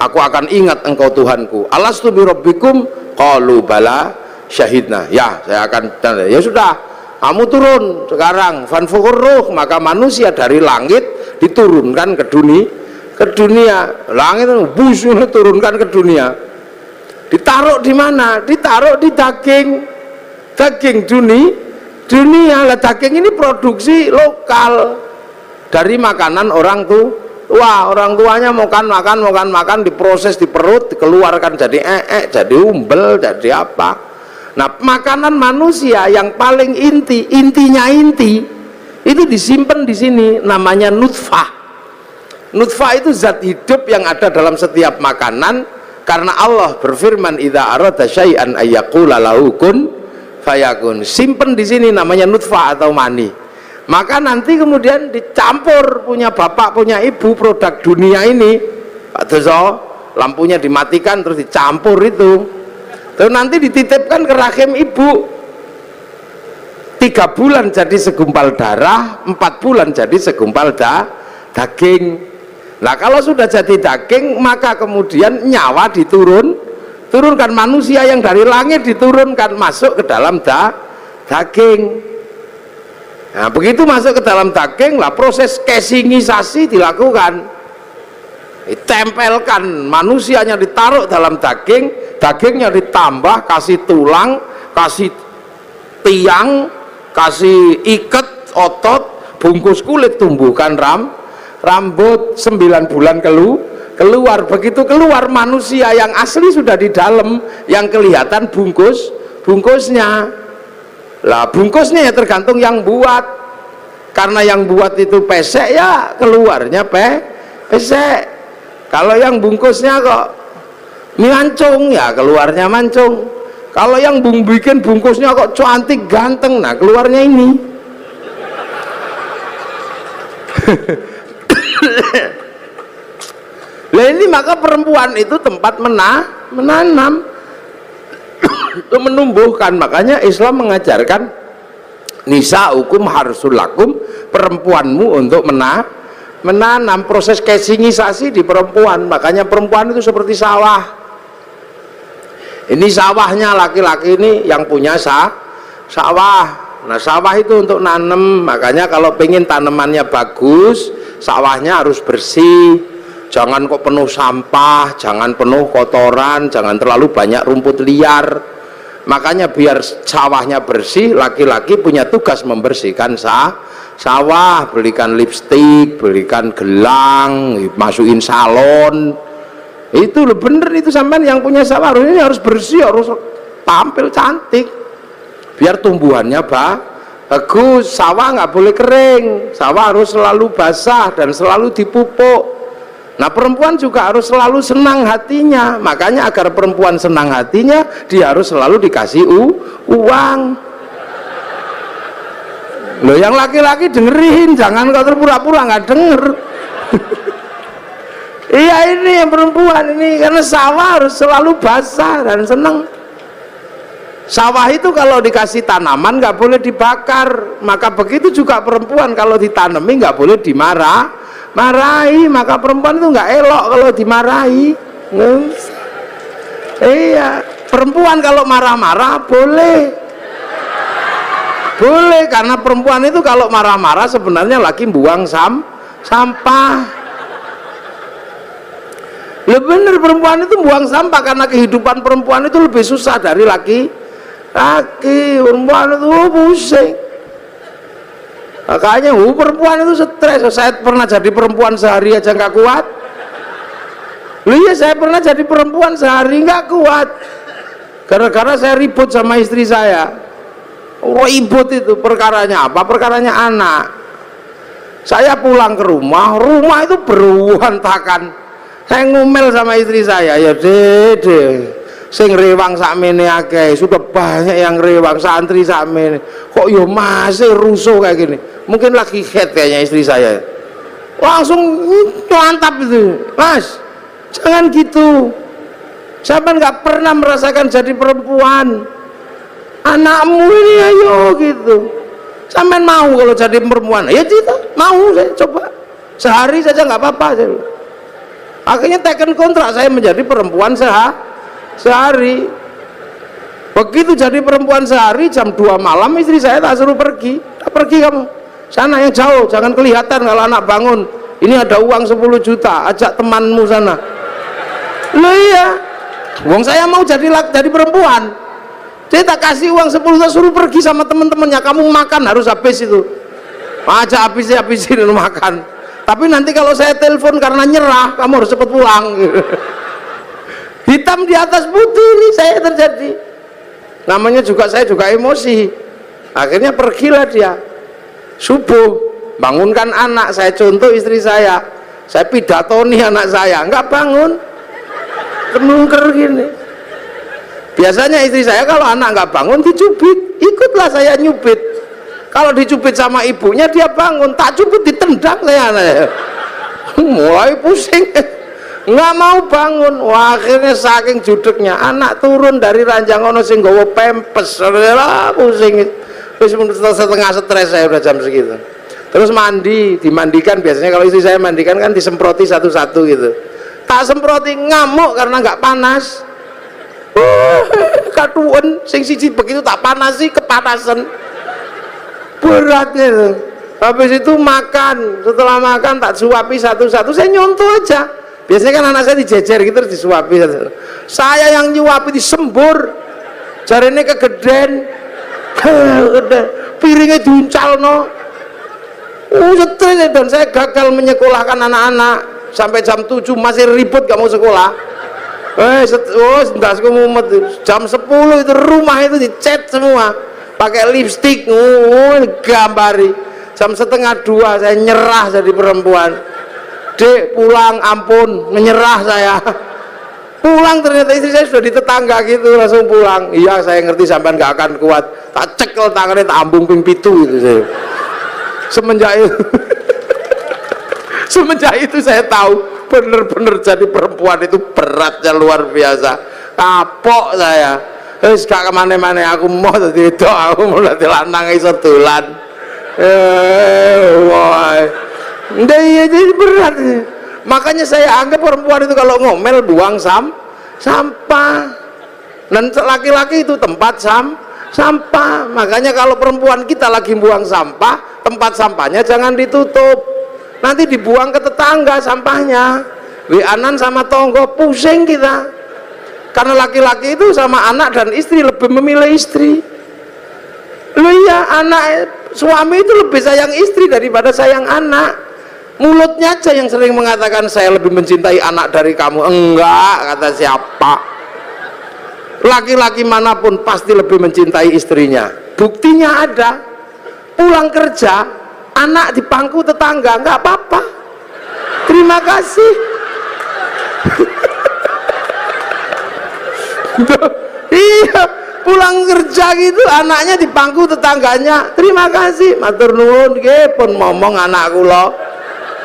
aku akan ingat engkau Tuhanku. Alastu bi rabbikum? Qalu bala syahidna. Ya saya akan. Ya sudah, kamu turun sekarang. Fanfukhur ruh, maka manusia dari langit diturunkan ke dunia. Langit busuh turunkan ke dunia. Ditaruh di mana? Ditaruh di daging dunia lah. Daging ini produksi lokal dari makanan orang tua. Orang tuanya makan diproses di perut, dikeluarkan jadi jadi umbel, jadi apa. Nah makanan manusia yang paling intinya itu disimpan di sini, namanya nutfah. Nutfah itu zat hidup yang ada dalam setiap makanan. Karena Allah berfirman, idza arada syai'an ayyaqula lahu kun fayakun. Simpen di sini namanya nutfah atau mani. Maka nanti kemudian dicampur, punya bapak punya ibu, produk dunia ini, Pak Doso, lampunya dimatikan terus dicampur itu. Terus nanti dititipkan ke rahim ibu. 3 bulan jadi segumpal darah, 4 bulan jadi segumpal daging. Nah kalau sudah jadi daging, maka kemudian nyawa turunkan, manusia yang dari langit diturunkan masuk ke dalam daging. Nah begitu masuk ke dalam daging lah, proses casingisasi dilakukan, ditempelkan, manusianya ditaruh dalam daging, dagingnya ditambah, kasih tulang, kasih tiang, kasih ikat otot, bungkus kulit, tumbuhkan rambut, 9 bulan keluar. Begitu keluar, manusia yang asli sudah di dalam, yang kelihatan bungkusnya. Lah bungkusnya ya tergantung yang buat, karena yang buat itu pesek ya keluarnya pesek. Kalau yang bungkusnya kok mancung ya keluarnya mancung. Kalau yang bikin bungkusnya kok cantik ganteng, nah keluarnya ini. Lah ini maka perempuan itu tempat menanam itu menumbuhkan. Makanya Islam mengajarkan nisa hukum harsul lakum, perempuanmu untuk menanam. Proses casingisasi di perempuan. Makanya perempuan itu seperti sawah. Ini sawahnya laki-laki ini yang punya sawah. Nah sawah itu untuk nanam. Makanya kalau pengen tanamannya bagus, sawahnya harus bersih, jangan kok penuh sampah, jangan penuh kotoran, jangan terlalu banyak rumput liar. Makanya biar sawahnya bersih, laki-laki punya tugas membersihkan sawah, belikan lipstik, belikan gelang, masukin salon. Itu loh, bener itu, sampean yang punya sawah ini harus bersih, harus tampil cantik biar tumbuhannya bagus. Sawah nggak boleh kering, sawah harus selalu basah dan selalu dipupuk. Nah, perempuan juga harus selalu senang hatinya. Makanya agar perempuan senang hatinya, dia harus selalu dikasih uang. Loh, yang laki-laki dengerin, jangan kau terpura-pura nggak denger. Iya, ini yang perempuan ini, karena sawah harus selalu basah dan senang. Sawah itu kalau dikasih tanaman nggak boleh dibakar, maka begitu juga perempuan kalau ditanami nggak boleh dimarahi, maka perempuan itu nggak elok kalau dimarahi. Iya, perempuan kalau marah-marah boleh, karena perempuan itu kalau marah-marah sebenarnya lagi buang sampah. Lebih bener, perempuan itu buang sampah karena kehidupan perempuan itu lebih susah dari laki. Perempuan itu pusing, makanya perempuan itu stres. Saya pernah jadi perempuan sehari aja nggak kuat. Iya, saya pernah jadi perempuan sehari nggak kuat gara-gara saya ribut sama istri saya. Ribut itu perkaranya apa? Perkaranya anak. Saya pulang ke rumah itu berantakan. Saya ngomel sama istri saya, ya dede sing rewang sakmene akeh, sudah banyak yang rewang, santri sakmene kok yo masih rusuh kayak gini. Mungkin lagi head kayaknya istri saya, langsung mantap itu, Mas jangan gitu, sampai nggak pernah merasakan jadi perempuan, anakmu ini ayo gitu, sampai mau kalau jadi perempuan, ya kita mau, saya coba sehari saja nggak apa-apa. Akhirnya teken kontrak saya menjadi perempuan sehari. Begitu jadi perempuan sehari, jam 2 malam istri saya tak suruh pergi. Pergi kamu sana yang jauh, jangan kelihatan kalau anak bangun. Ini ada uang 10 juta, ajak temanmu sana. Loh iya, uang saya mau jadi perempuan, saya tak kasih uang 10 juta, suruh pergi sama teman-temannya. Kamu makan harus habis itu, ajak habisin makan. Tapi nanti kalau saya telepon karena nyerah, kamu harus cepat pulang. Hitam di atas putih ini saya terjadi. Namanya juga saya juga emosi. Akhirnya pergilah dia. Subuh bangunkan anak, saya contoh istri saya pidatoni anak saya, nggak bangun, kenungker gini. Biasanya istri saya kalau anak nggak bangun dicubit, ikutlah saya nyubit. Kalau dicubit sama ibunya dia bangun, tak cubit ditendang saya. Mulai pusing, nggak mau bangun. Wah, akhirnya saking judeknya anak turun dari ranjang ono sing nggawa pempes, pusing. Terus setengah stres saya udah jam segitu. Terus dimandikan. Biasanya kalau istri saya mandikan kan disemproti satu-satu gitu. Tak semproti, ngamuk karena nggak panas. Katuan sing siji begitu tak panasi, kepanasan. Beratnya itu. Habis itu makan, setelah makan tak suapi satu-satu, saya nyontoh aja. Biasanya kan anak saya dijejer gitu terus disuapi satu. Saya yang nyuapi disembur, jarene kegeden, piringnya diuncal no. Stres, dan saya gagal menyekolahkan anak-anak sampai jam 7 masih ribut gak mau sekolah. Jam 10 itu rumah itu dicat semua pakai lipstik, gambari. Jam 1:30 saya nyerah jadi perempuan. Dek pulang, ampun, menyerah saya. Pulang ternyata istri saya sudah di tetangga gitu, langsung pulang. Iya saya ngerti sampean gak akan kuat, tak cekel tangannya, tak ambung ping pitu gitu saya. Semenjak itu saya tahu bener-bener jadi perempuan itu beratnya luar biasa. Kapok saya. Wis gak kemana-mana, aku mau dadi itu, aku mau dadi lanang iso dolan. Wah. Iya jadi berat. Makanya saya anggap perempuan itu kalau ngomel buang sampah. Dan laki-laki itu tempat sampah. Makanya kalau perempuan kita lagi buang sampah, tempat sampahnya jangan ditutup. nanti dibuang ke tetangga sampahnya, WA-an sama tonggo, pusing kita. Karena laki-laki itu sama anak dan istri lebih memilih istri. Loh iya, anak suami itu lebih sayang istri daripada sayang anak. Mulutnya aja yang sering mengatakan saya lebih mencintai anak dari kamu. Enggak, kata siapa? Laki-laki manapun pasti lebih mencintai istrinya. Buktinya ada. Pulang kerja, anak di pangku tetangga, nggak apa-apa, terima kasih. Iya, pulang kerja gitu anaknya di pangku tetangganya, terima kasih, matur nuwun nggih pun ngomong anak kula.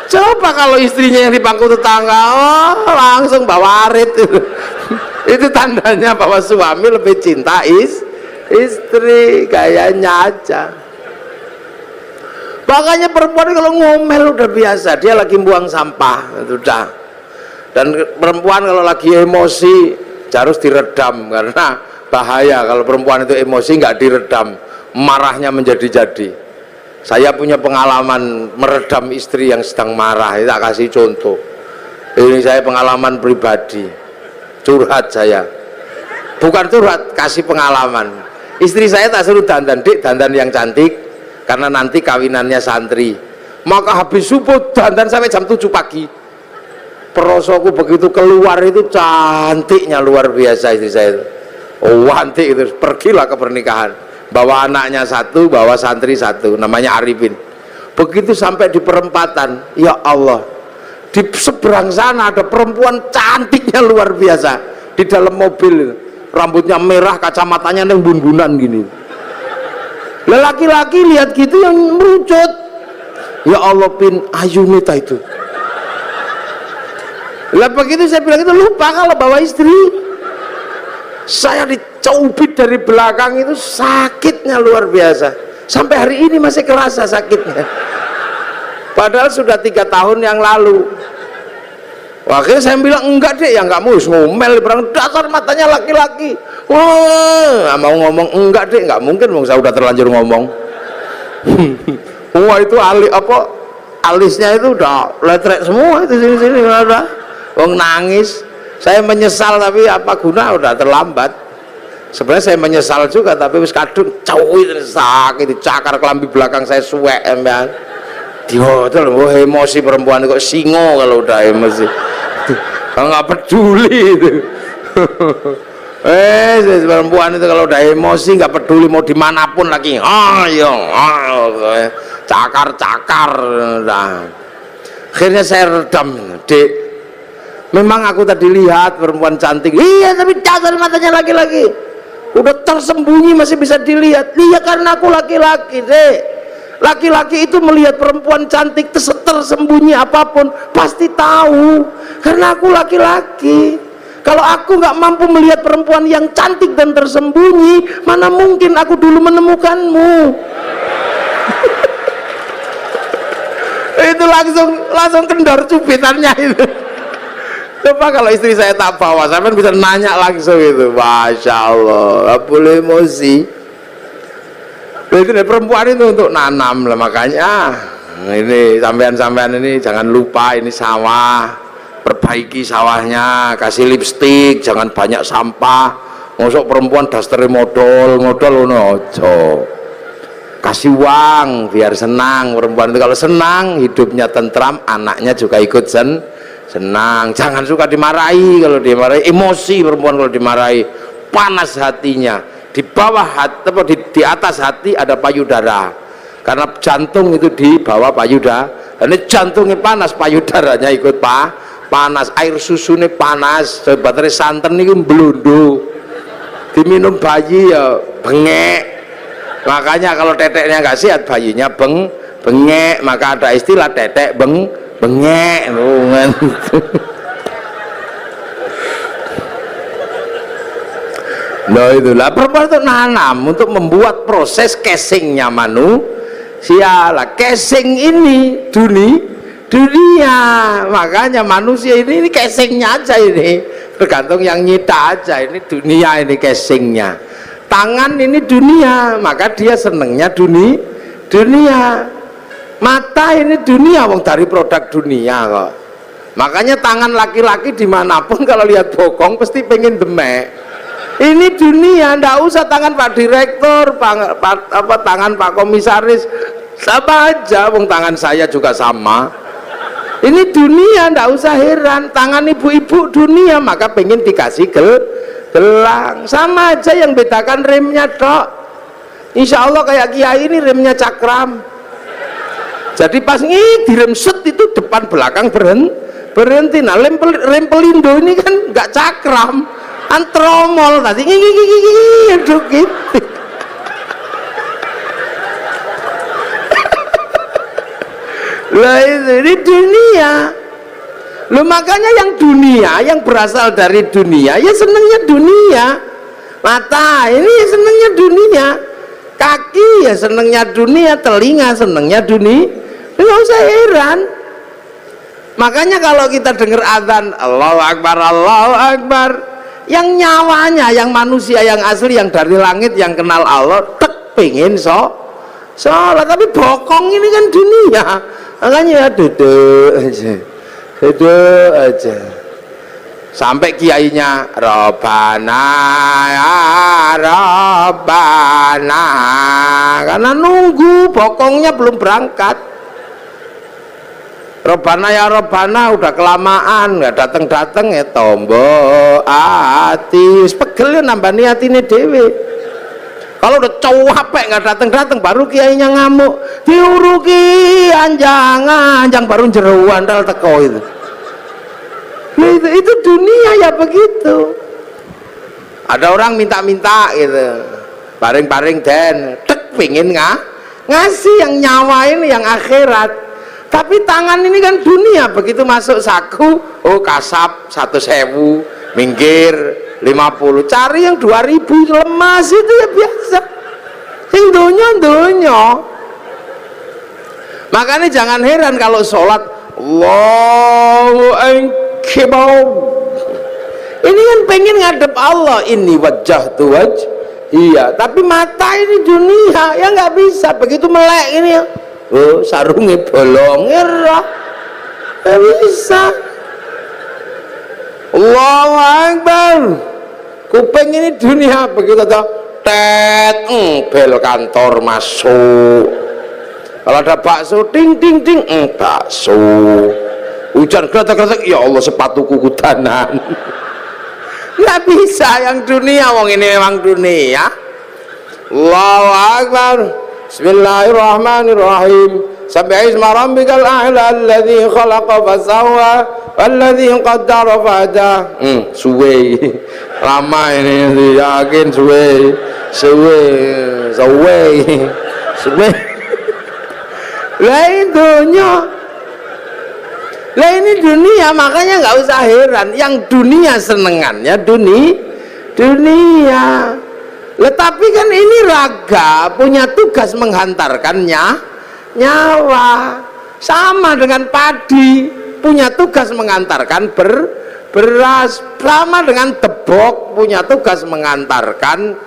Coba kalau istrinya yang di pangku tetangga, oh langsung bawa arit. Itu tandanya bahwa suami lebih cinta istri, kayaknya aja. Makanya perempuan kalau ngomel udah biasa, dia lagi buang sampah udah. Dan perempuan kalau lagi emosi harus diredam, karena bahaya kalau perempuan itu emosi nggak diredam, marahnya menjadi-jadi. Saya punya pengalaman meredam istri yang sedang marah, tak kasih contoh. Ini saya pengalaman pribadi, curhat saya, bukan curhat, kasih pengalaman. Istri saya tak suruh dandan, dik dandan yang cantik, karena nanti kawinannya santri. Maka habis subuh dandan sampai jam 7 pagi. Perosoku begitu keluar itu cantiknya luar biasa istri saya itu. Oh cantik itu, pergilah ke pernikahan, bawa anaknya satu, bawa santri satu, namanya Arifin. Begitu sampai di perempatan, ya Allah, di seberang sana ada perempuan cantiknya luar biasa di dalam mobil, rambutnya merah, kacamatanya yang bun-bunan gini. Laki-laki lihat gitu yang merucut, ya Allah Pin, ayu nita itu. Lah begitu saya bilang itu, lupa kalau bawa istri. Saya dicubit dari belakang itu, sakitnya luar biasa. Sampai hari ini masih kerasa sakitnya. Padahal sudah 3 tahun yang lalu. Akhirnya saya bilang, enggak deh, ya enggak mau ngomel, berang dasar matanya laki-laki. Wah, mau ngomong enggak deh, enggak mungkin, saya udah terlanjur ngomong. Wah itu alisnya itu udah letrek semua itu sini udah. Wong nangis, saya menyesal tapi apa guna, udah terlambat. Sebenarnya saya menyesal juga tapi wis kadung cowok sakit, dicakar kelambi belakang saya suwek emang. Diotel, emosi perempuan kok singo kalau udah emosi. Nggak peduli itu. Perempuan itu kalau udah emosi nggak peduli mau dimanapun lagi, cakar. Nah. Akhirnya saya redam, dek. Memang aku tadi lihat perempuan cantik, iya tapi dasar matanya laki-laki. Udah tersembunyi masih bisa dilihat. Iya karena aku laki-laki, dek. Laki-laki itu melihat perempuan cantik tersembunyi apapun pasti tahu, karena aku laki-laki. Kalau aku nggak mampu melihat perempuan yang cantik dan tersembunyi, mana mungkin aku dulu menemukanmu. Itu langsung kendor cubitannya itu. Coba kalau istri saya tak bawa, saya kan bisa nanya langsung itu. Masya Allah, gak boleh emosi. Itu perempuan itu untuk nanam lah, makanya ini sampean-sampean ini jangan lupa, ini sawah, perbaiki sawahnya, kasih lipstik, jangan banyak sampah. Masuk perempuan dasternya modal ojo. Kasih uang biar senang perempuan itu. Kalau senang hidupnya tentram, anaknya juga ikut senang. Jangan suka dimarahi, kalau dimarahi emosi perempuan, kalau dimarahi panas hatinya. Di bawah hati, di atas hati ada payudara, karena jantung itu di bawah payudara. Dan ini jantungnya panas, payudaranya ikut panas, air susunya panas, baterai santan ini belundu, diminum bayi ya bengek. Makanya kalau teteknya nggak sehat, bayinya bengek, maka ada istilah tetek bengek. Nah itulah perempuan itu nanam untuk membuat proses casingnya manusia lah. Casing ini dunia, makanya manusia ini casingnya aja, ini tergantung yang nyita aja. Ini dunia, ini casingnya. Tangan ini dunia, maka dia senengnya dunia. Mata ini dunia, wong dari produk dunia kok. Makanya tangan laki-laki dimanapun kalau lihat bokong pasti pengen demek. Ini dunia, ndak usah tangan Pak Direktur, tangan Pak Komisaris, sama aja, wong tangan saya juga sama. Ini dunia, ndak usah heran. Tangan ibu-ibu dunia, maka pengen dikasih gelang. Sama aja, yang bedakan remnya tok. Insya Allah kayak kiai ini remnya cakram. Jadi pas direm set itu depan belakang berhenti. Nah rem pelindo ini kan nggak cakram, antromol tadi gitu. Lah ini dunia. Loh makanya yang dunia, yang berasal dari dunia, ya senengnya dunia. Mata ini senengnya dunia, kaki ya senengnya dunia, telinga senengnya dunia. Nggak usah heran. Makanya kalau kita dengar adzan Allahu Akbar, Allahu Akbar, yang nyawanya, yang manusia yang asli, yang dari langit, yang kenal Allah, tek pengen sholat, tapi bokong ini kan dunia. Makanya duduk aja sampai kiainya Rabbana ya Rabbana, karena nunggu bokongnya belum berangkat. Robbana ya Robbana udah kelamaan nggak dateng ya tombo ati pegel ya nambah niatine dewe. Kalau udah capek nggak dateng baru kiainya ngamuk, diuruki anjang baru jeruan dal teko itu. Itu dunia ya begitu. Ada orang minta gitu, paring den tek pingin ngasih yang nyawa ini, yang akhirat. Tapi tangan ini kan dunia, begitu masuk saku, oh kasap 1.000, minggir 50, cari yang 2.000, lemas itu ya biasa. Yang donya. Makanya jangan heran kalau sholat Allahu Akbar. Ini kan pengen ngadep Allah, ini wajah tuh iya. Tapi mata ini dunia, ya nggak bisa. Begitu melek ini ya. Oh, sarungnya bolong ya, bisa. Allahu Akbar. Kuping ini dunia, begitu toh tet, bel kantor masuk. Kalau ada bakso, ting bakso. Hujan kretek, ya Allah sepatuku kudanan. Nggak bisa yang dunia, wong ini memang dunia. Allahu Akbar. Bismillahirrahmanirrahim. Sabbihi isma rabbikal a'la alladzi khalaqa fasawwa walladzi qaddara fahada. Suwe. Lama ini yakin suwe. Lah ini dunia, makanya nggak usah heran yang dunia senengannya dunia. Tapi kan ini raga punya tugas menghantarkannya nyawa, sama dengan padi punya tugas mengantarkan beras, sama dengan tebok punya tugas mengantarkan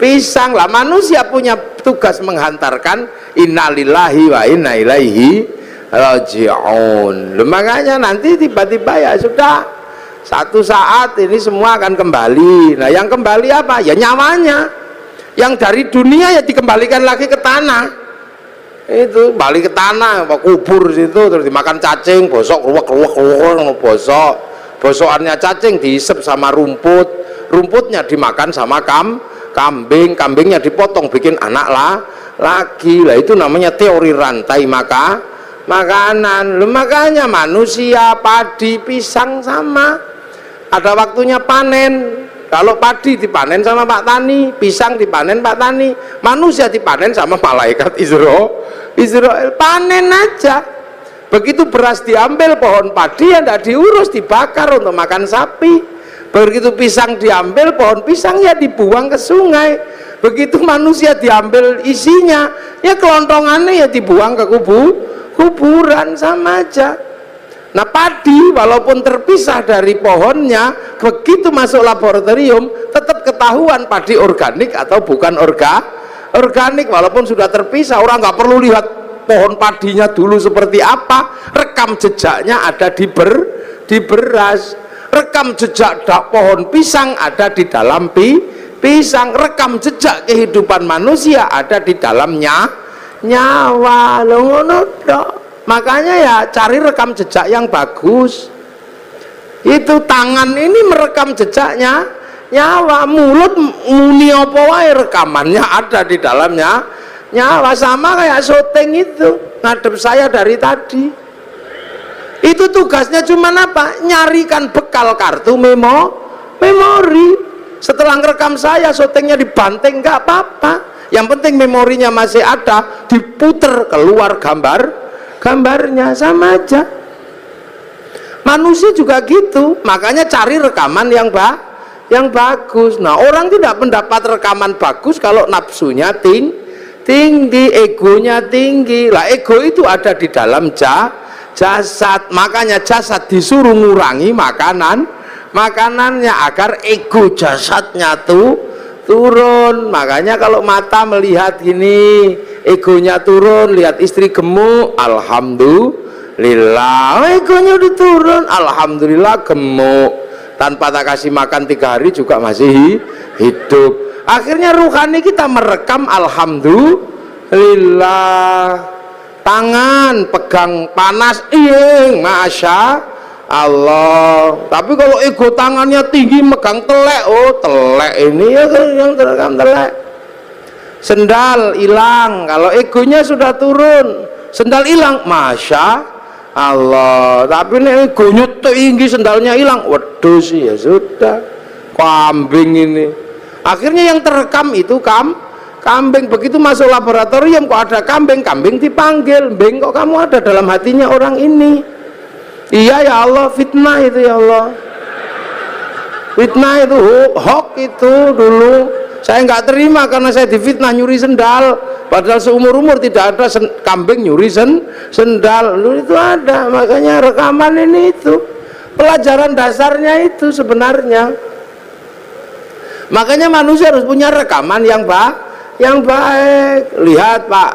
pisang. Lah manusia punya tugas menghantarkan innalillahi wa inna ilaihi raji'un. Makanya nanti tiba-tiba ya sudah, satu saat ini semua akan kembali. Nah yang kembali apa? Ya nyawanya. Yang dari dunia ya dikembalikan lagi ke tanah. Itu balik ke tanah, kubur situ, terus dimakan cacing, bosok, keluak, bosokannya cacing diisep sama rumputnya dimakan sama kambingnya dipotong bikin anak lagi. Lah itu namanya teori rantai makanan. Makanya manusia, padi, pisang sama. Ada waktunya panen. Kalau padi dipanen sama Pak Tani, pisang dipanen Pak Tani, manusia dipanen sama malaikat Israel. Panen aja. Begitu beras diambil, pohon padi yang tidak diurus, dibakar untuk makan sapi. Begitu pisang diambil, pohon pisang ya dibuang ke sungai. Begitu manusia diambil isinya, ya kelontongannya ya dibuang ke kuburan, sama aja. Nah padi walaupun terpisah dari pohonnya, begitu masuk laboratorium tetap ketahuan padi organik atau bukan organik, walaupun sudah terpisah. Orang nggak perlu lihat pohon padinya dulu seperti apa, rekam jejaknya ada di beras. Rekam jejak pohon pisang ada di dalam pisang. Rekam jejak kehidupan manusia ada di dalamnya nyawa. Lho ngono tok. Makanya ya cari rekam jejak yang bagus. Itu tangan ini merekam jejaknya nyawa, mulut muni apa wae rekamannya ada di dalamnya nyawa. Sama kayak syuting itu ngadep saya dari tadi. Itu tugasnya cuma apa? Nyarikan bekal kartu memori. Setelah ngerekam saya, syutingnya dibanting nggak apa-apa. Yang penting memorinya masih ada, diputer keluar gambarnya, sama aja. Manusia juga gitu, makanya cari rekaman yang bagus. Nah, orang tidak mendapat rekaman bagus kalau nafsunya tinggi, egonya tinggi. Lah ego itu ada di dalam jasad, makanya jasad disuruh ngurangi makanannya agar ego jasadnya turun. Makanya kalau mata melihat gini, egonya turun, lihat istri gemuk, alhamdulillah, egonya udah turun, alhamdulillah gemuk, tanpa tak kasih makan 3 hari juga masih hidup. Akhirnya ruhani kita merekam, alhamdulillah. Tangan pegang panas, masya Allah. Tapi kalau ego tangannya tinggi megang telek, oh telek ini ya yang terekam telek. Sendal hilang, kalau egonya sudah turun, sendal hilang, masya Allah. Tapi ini egonya tinggi, sendalnya hilang, waduh sih ya sudah, kambing ini. Akhirnya yang terekam itu kambing. Begitu masuk laboratorium kok ada kambing dipanggil, "Beng, kok kamu ada dalam hatinya orang ini?" "Iya ya Allah, fitnah itu ya Allah." Fitnah itu, hoax itu dulu. Saya nggak terima karena saya difitnah nyuri sendal. Padahal seumur-umur tidak ada kambing nyuri sendal. Dulu itu ada, makanya rekaman ini itu. Pelajaran dasarnya itu sebenarnya. Makanya manusia harus punya rekaman yang baik. Lihat Pak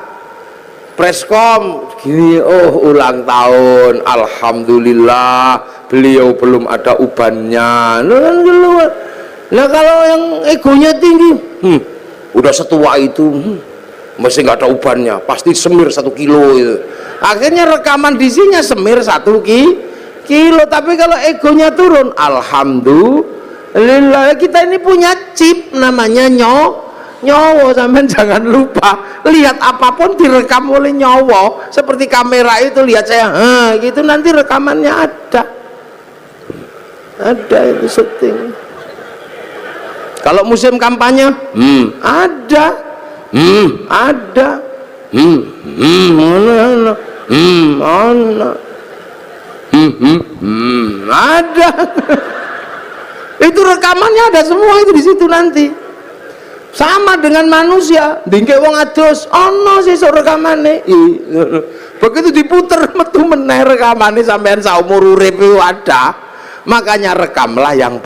Preskom gini, oh ulang tahun, alhamdulillah beliau belum ada ubannya. Nah kalau yang egonya tinggi, udah setua itu, mesti nggak ada ubannya, pasti semir 1 kilo itu. Akhirnya rekaman disinya semir 1 kilo. Tapi kalau egonya turun, alhamdulillah. Kita ini punya chip namanya nyawa. Sampean jangan lupa, lihat apapun direkam oleh nyawa. Seperti kamera itu, lihat saya gitu, nanti rekamannya ada itu syuting. Kalau musim kampanye ada ada itu rekamannya ada semua itu di situ nanti. Sama dengan manusia, dingke wong adus, ono sih rekamane. Begitu diputer metu meneh rekamane sampean saumur urip ada. Makanya rekamlah yang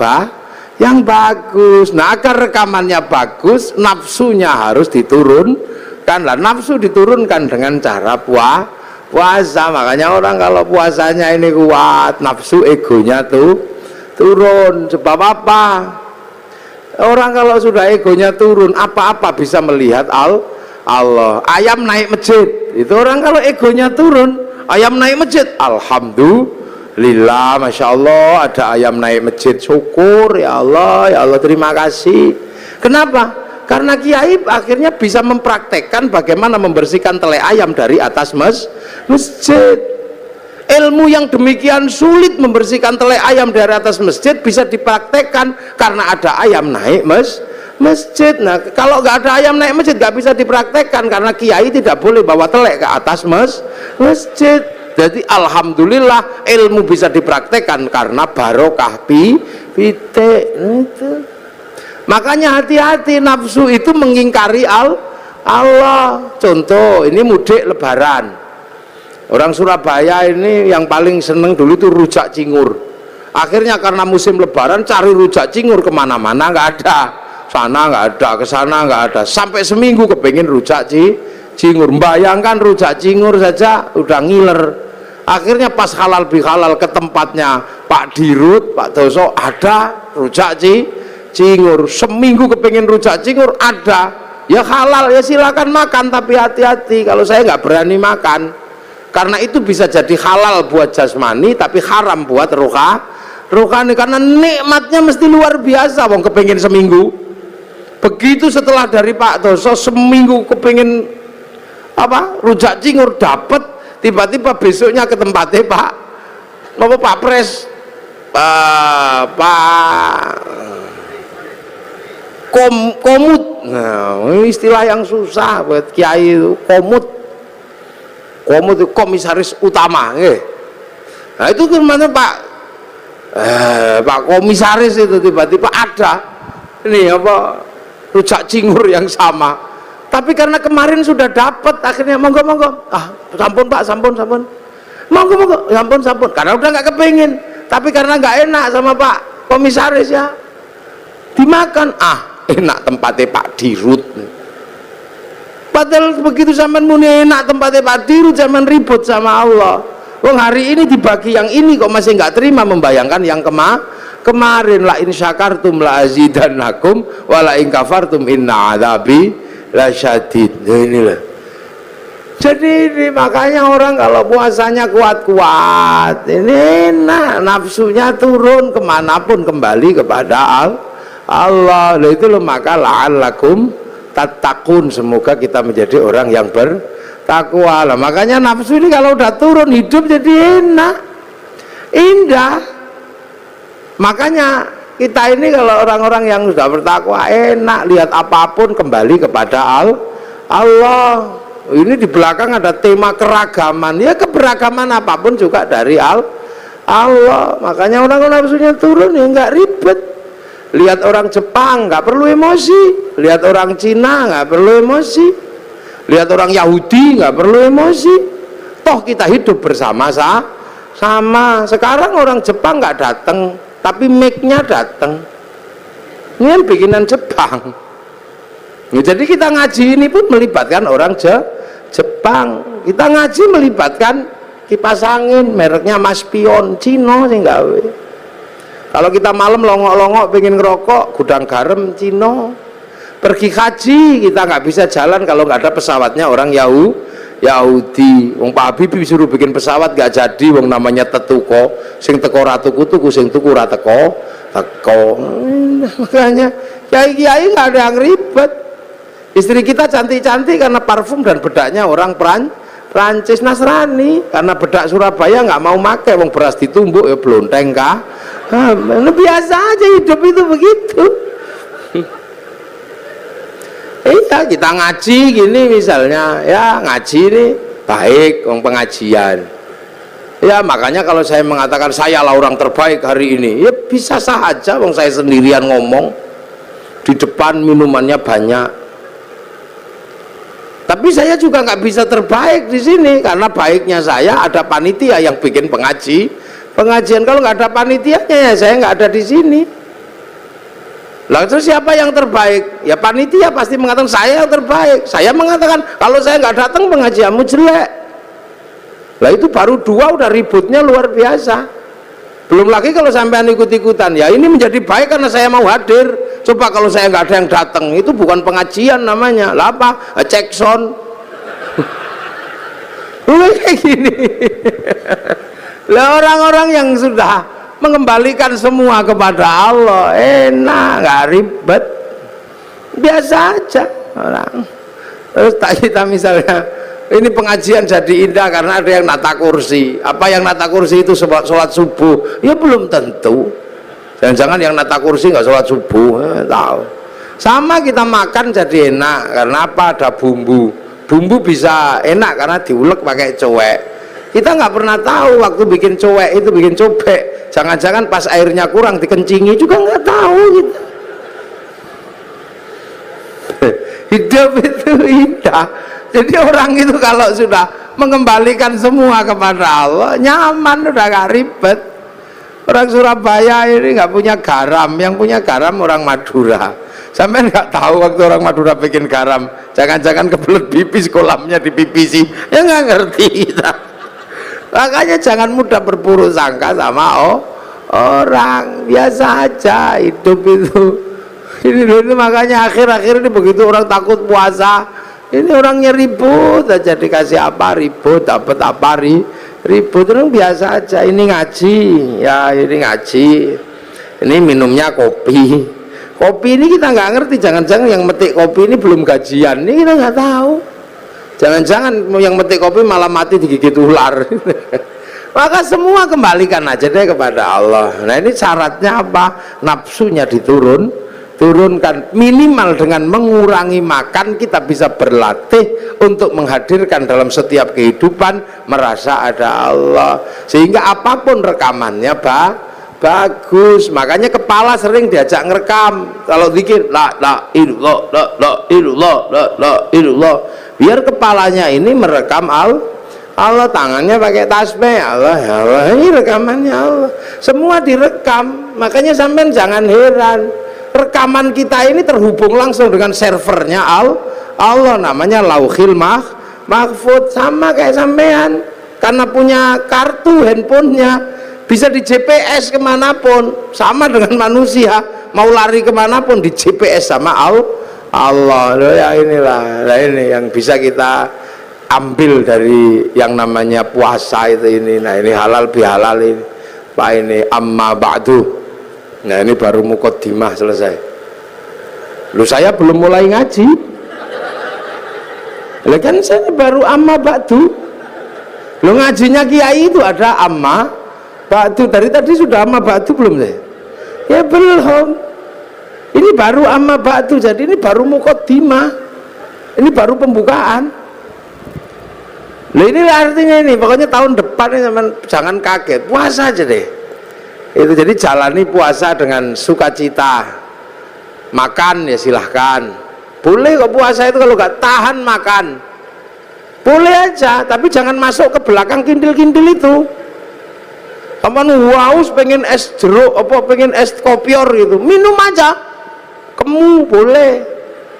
bagus. Nah, agar rekamannya bagus, nafsunya harus diturunkan. Lah nafsu diturunkan dengan cara puasa. Makanya orang kalau puasanya ini kuat, nafsu egonya turun. Sebab apa? Orang kalau sudah egonya turun, apa-apa bisa melihat Allah. Ayam naik masjid, itu orang kalau egonya turun, ayam naik masjid, alhamdulillah, masya Allah ada ayam naik masjid, syukur ya Allah terima kasih. Kenapa? Karena kiai akhirnya bisa mempraktekkan bagaimana membersihkan tele ayam dari atas masjid. Ilmu yang demikian sulit membersihkan tele ayam dari atas masjid bisa dipraktekkan karena ada ayam naik masjid. Nah, kalau nggak ada ayam naik masjid nggak bisa dipraktekkan karena kiai tidak boleh bawa telek ke atas masjid. Jadi alhamdulillah ilmu bisa dipraktekkan karena barokah pite itu. Makanya hati-hati, nafsu itu mengingkari Allah. Contoh, ini mudik lebaran. Orang Surabaya ini yang paling seneng dulu itu rujak cingur. Akhirnya karena musim lebaran cari rujak cingur kemana-mana nggak ada, sana nggak ada, kesana nggak ada, sampai seminggu kepengen rujak cingur. Bayangkan rujak cingur saja udah ngiler. Akhirnya pas halal bihalal ke tempatnya Pak Dirut, Pak Doso, ada rujak cingur. Seminggu kepingin rujak cingur, ada. Ya halal, ya silakan makan, tapi hati-hati kalau saya nggak berani makan. Karena itu bisa jadi halal buat jasmani tapi haram buat rohani, karena nikmatnya mesti luar biasa. Wong kepingin seminggu. Begitu setelah dari Pak Doso seminggu kepingin rujak cingur dapat, tiba-tiba besoknya ke tempatnya Pak Pres, komut. Nah, istilah yang susah buat kiai itu, komut itu komisaris utama. Nah itu gimana Pak komisaris itu tiba-tiba ada ini rujak cingur yang sama, tapi karena kemarin sudah dapat, akhirnya monggo sampun Pak, sampun monggo sampun, karena udah nggak kepingin, tapi karena nggak enak sama Pak komisaris ya dimakan. Enak tempatnya Pak Dirut, padahal begitu sampean muni enak tempatnya Pak Dirut, sampean ribut sama Allah. Wong hari ini dibagi yang ini kok masih nggak terima, membayangkan yang kemarin. La in syakartum la azidannakum wa la in kafartum inna adzabi lasyadid. Nah, inilah. Jadi ini makanya orang kalau puasanya kuat-kuat, ini nafsunya turun, kemanapun kembali kepada Allah. Nah, itu loh, maka la'allakum tattaqun, semoga kita menjadi orang yang bertakwa. Lah makanya nafsu ini kalau udah turun, hidup jadi enak, indah. Makanya kita ini kalau orang-orang yang sudah bertakwa enak, lihat apapun kembali kepada Allah. Ini di belakang ada tema keragaman, ya keberagaman apapun juga dari Allah. Makanya orang nafsunya turun ya nggak ribet. Lihat orang Jepang nggak perlu emosi, lihat orang Cina nggak perlu emosi, lihat orang Yahudi nggak perlu emosi. Toh kita hidup bersama sama. Sekarang orang Jepang nggak datang, tapi mic-nya datang. Ini yang bikinan Jepang. Ya, jadi kita ngaji ini pun melibatkan orang Jepang. Kita ngaji melibatkan kipas angin mereknya Maspion, Cino sih gawe. Kalau kita malam longok-longok pengen ngerokok, gudang garam Cino. Pergi haji kita nggak bisa jalan kalau nggak ada pesawatnya orang Yahudi. Wong Pak Habibie disuruh bikin pesawat nggak jadi, wong namanya tetuko, sing teko ratuku tuku, sing tuku rateko teko. Makanya kiai-kiai nggak ada yang ribet. Istri kita cantik-cantik karena parfum dan bedaknya orang Prancis. Nasrani karena bedak Surabaya nggak mau make, wong beras ditumbuk ya blonteng kah. Biasa aja hidup itu begitu. Iya, kita ngaji gini misalnya, ya ngaji ini baik, wong pengajian. Ya makanya kalau saya mengatakan saya lah orang terbaik hari ini, ya bisa saja, wong saya sendirian ngomong di depan minumannya banyak. Tapi saya juga nggak bisa terbaik di sini karena baiknya saya ada panitia yang bikin pengajian. Kalau nggak ada panitianya ya saya nggak ada di sini. Lalu terus siapa yang terbaik? Ya panitia pasti mengatakan saya yang terbaik. Saya mengatakan kalau saya nggak datang pengajianmu jelek. Lah itu baru dua udah ributnya luar biasa. Belum lagi kalau sampean ikut-ikutan, ya ini menjadi baik karena saya mau hadir. Coba kalau saya nggak ada yang datang, itu bukan pengajian namanya. Lah apa? Cek sound. Kayak gini. Lah orang-orang yang sudah mengembalikan semua kepada Allah, enak, nggak ribet, biasa aja orang. Terus kita misalnya ini pengajian jadi indah karena ada yang nata kursi. Apa yang nata kursi itu sholat subuh? Ya belum tentu. Jangan-jangan yang nata kursi nggak sholat subuh, tahu. Sama kita makan jadi enak karena apa? Ada bumbu. Bumbu bisa enak karena diulek pakai cowek. Kita nggak pernah tahu waktu bikin cowek itu bikin cobek. Jangan-jangan pas airnya kurang dikencingi juga nggak tahu gitu. Hidup itu indah. Jadi orang itu kalau sudah mengembalikan semua kepada Allah, nyaman, udah gak ribet. Orang Surabaya ini nggak punya garam, yang punya garam orang Madura. Sampai nggak tahu waktu orang Madura bikin garam, jangan-jangan kebelet pipis kolamnya dipipisi, ya nggak ngerti kita. Makanya jangan mudah berburuk sangka sama orang, biasa aja hidup itu. Ini makanya akhir-akhir ini begitu orang takut puasa, ini orangnya ribut aja, dikasih apa ribut, dapat apa ribut, orang biasa aja. Ini ngaji, ya ini ngaji, ini minumnya kopi ini kita nggak ngerti, jangan-jangan yang metik kopi ini belum gajian, ini kita nggak tahu, jangan-jangan yang metik kopi malah mati digigit ular. Maka semua kembalikan aja deh kepada Allah. Nah ini syaratnya apa? Nafsunya turunkan, minimal dengan mengurangi makan kita bisa berlatih untuk menghadirkan dalam setiap kehidupan merasa ada Allah, sehingga apapun rekamannya bagus. Makanya kepala sering diajak ngerekam kalau zikir la ilallah, biar kepalanya ini merekam Allah, tangannya pakai tasbih Allah, ya Allah, ini rekamannya Allah, semua direkam. Makanya sampean jangan heran, rekaman kita ini terhubung langsung dengan servernya Allah, namanya Lauhil Mahfud. Sama kayak sampean, karena punya kartu handphonenya bisa di GPS kemanapun, sama dengan manusia mau lari kemanapun di GPS sama Allah. Ya inilah, ini yang bisa kita ambil dari yang namanya puasa itu ini. Nah ini halal bihalal ini Pak, ini amma ba'du. Nah ini baru muqaddimah selesai. Lu saya belum mulai ngaji, kan saya baru amma ba'du. Lu ngajinya kiai itu ada amma ba'du, dari tadi sudah amma ba'du belum saya? Ya belum, ini baru amma ba'du, jadi ini baru muqaddimah, ini baru pembukaan. Nah ini artinya ini, pokoknya tahun depan ini jangan kaget, puasa aja deh itu. Jadi jalani puasa dengan sukacita, makan ya silahkan, boleh kok puasa itu. Kalau nggak tahan makan boleh aja, tapi jangan masuk ke belakang kintil-kintil itu. Kapan haus pengen es jeruk apa pengen es kopior gitu, minum aja, kamu boleh,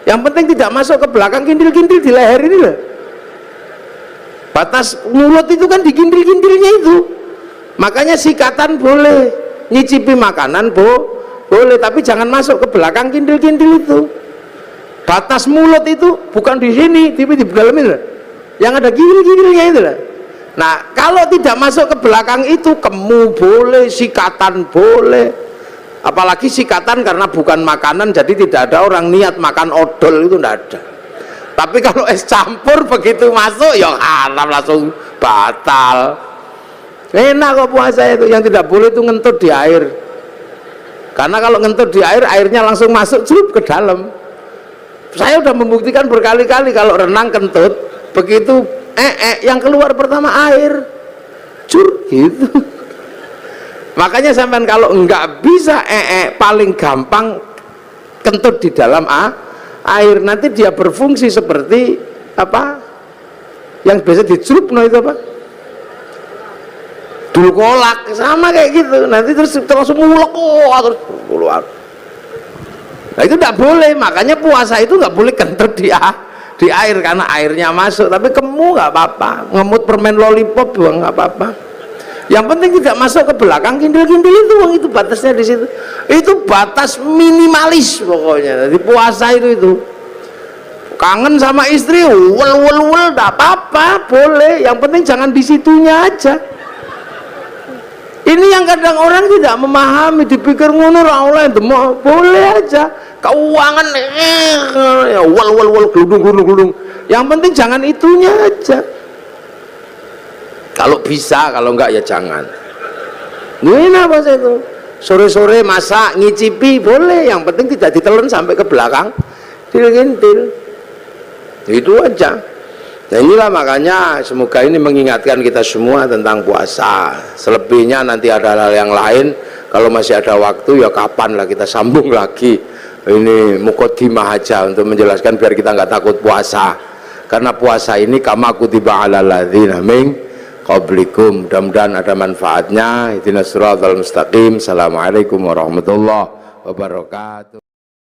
yang penting tidak masuk ke belakang kintil-kintil di leher ini loh. Batas mulut itu kan di kintil-kintilnya itu. Makanya sikatan boleh, nyicipi makanan boleh, tapi jangan masuk ke belakang kintil-kintil itu. Batas mulut itu bukan di sini, tapi di dalam itu yang ada kintil-kintilnya itu lah. Nah kalau tidak masuk ke belakang itu, kemu boleh, sikatan boleh. Apalagi sikatan karena bukan makanan, jadi tidak ada orang niat makan odol, itu tidak ada. Tapi kalau es campur begitu masuk ya haram, langsung batal. Enak kok puasa itu. Yang tidak boleh itu ngentut di air, karena kalau ngentut di air, airnya langsung masuk celup ke dalam. Saya udah membuktikan berkali-kali kalau renang kentut, begitu yang keluar pertama air cur gitu. Makanya sampean kalau enggak bisa paling gampang kentut di dalam air, nanti dia berfungsi seperti apa yang biasa dicelup, no itu apa, dulu kolak, sama kayak gitu. Nanti terus langsung mulek terus keluar. Nah itu tidak boleh. Makanya puasa itu nggak boleh kentut di air, karena airnya masuk. Tapi kamu nggak apa-apa, ngemut permen lollipop juga nggak apa-apa. Yang penting tidak masuk ke belakang kintil-kintil itu batasnya di situ. Itu batas minimalis pokoknya. Jadi puasa itu kangen sama istri, wel nggak apa-apa, boleh. Yang penting jangan di situnya aja. Ini yang kadang orang tidak memahami, dipikir ngono ra oleh demok, boleh aja. Keuangan ya wal gludung. Yang penting jangan itunya aja. Kalau bisa, kalau enggak ya jangan. Ini apa sih itu? Sore-sore masak, ngicipi boleh, yang penting tidak ditelan sampai ke belakang kintil. Itu aja. Nah inilah makanya semoga ini mengingatkan kita semua tentang puasa. Selebihnya nanti ada hal yang lain, kalau masih ada waktu ya kapan lah kita sambung lagi. Ini muqaddimah aja untuk menjelaskan biar kita nggak takut puasa. Karena puasa ini kama kutiba alal ladzina min qablikum. Mudah-mudahan ada manfaatnya. Ihdinas siratal mustaqim. Assalamualaikum warahmatullahi wabarakatuh.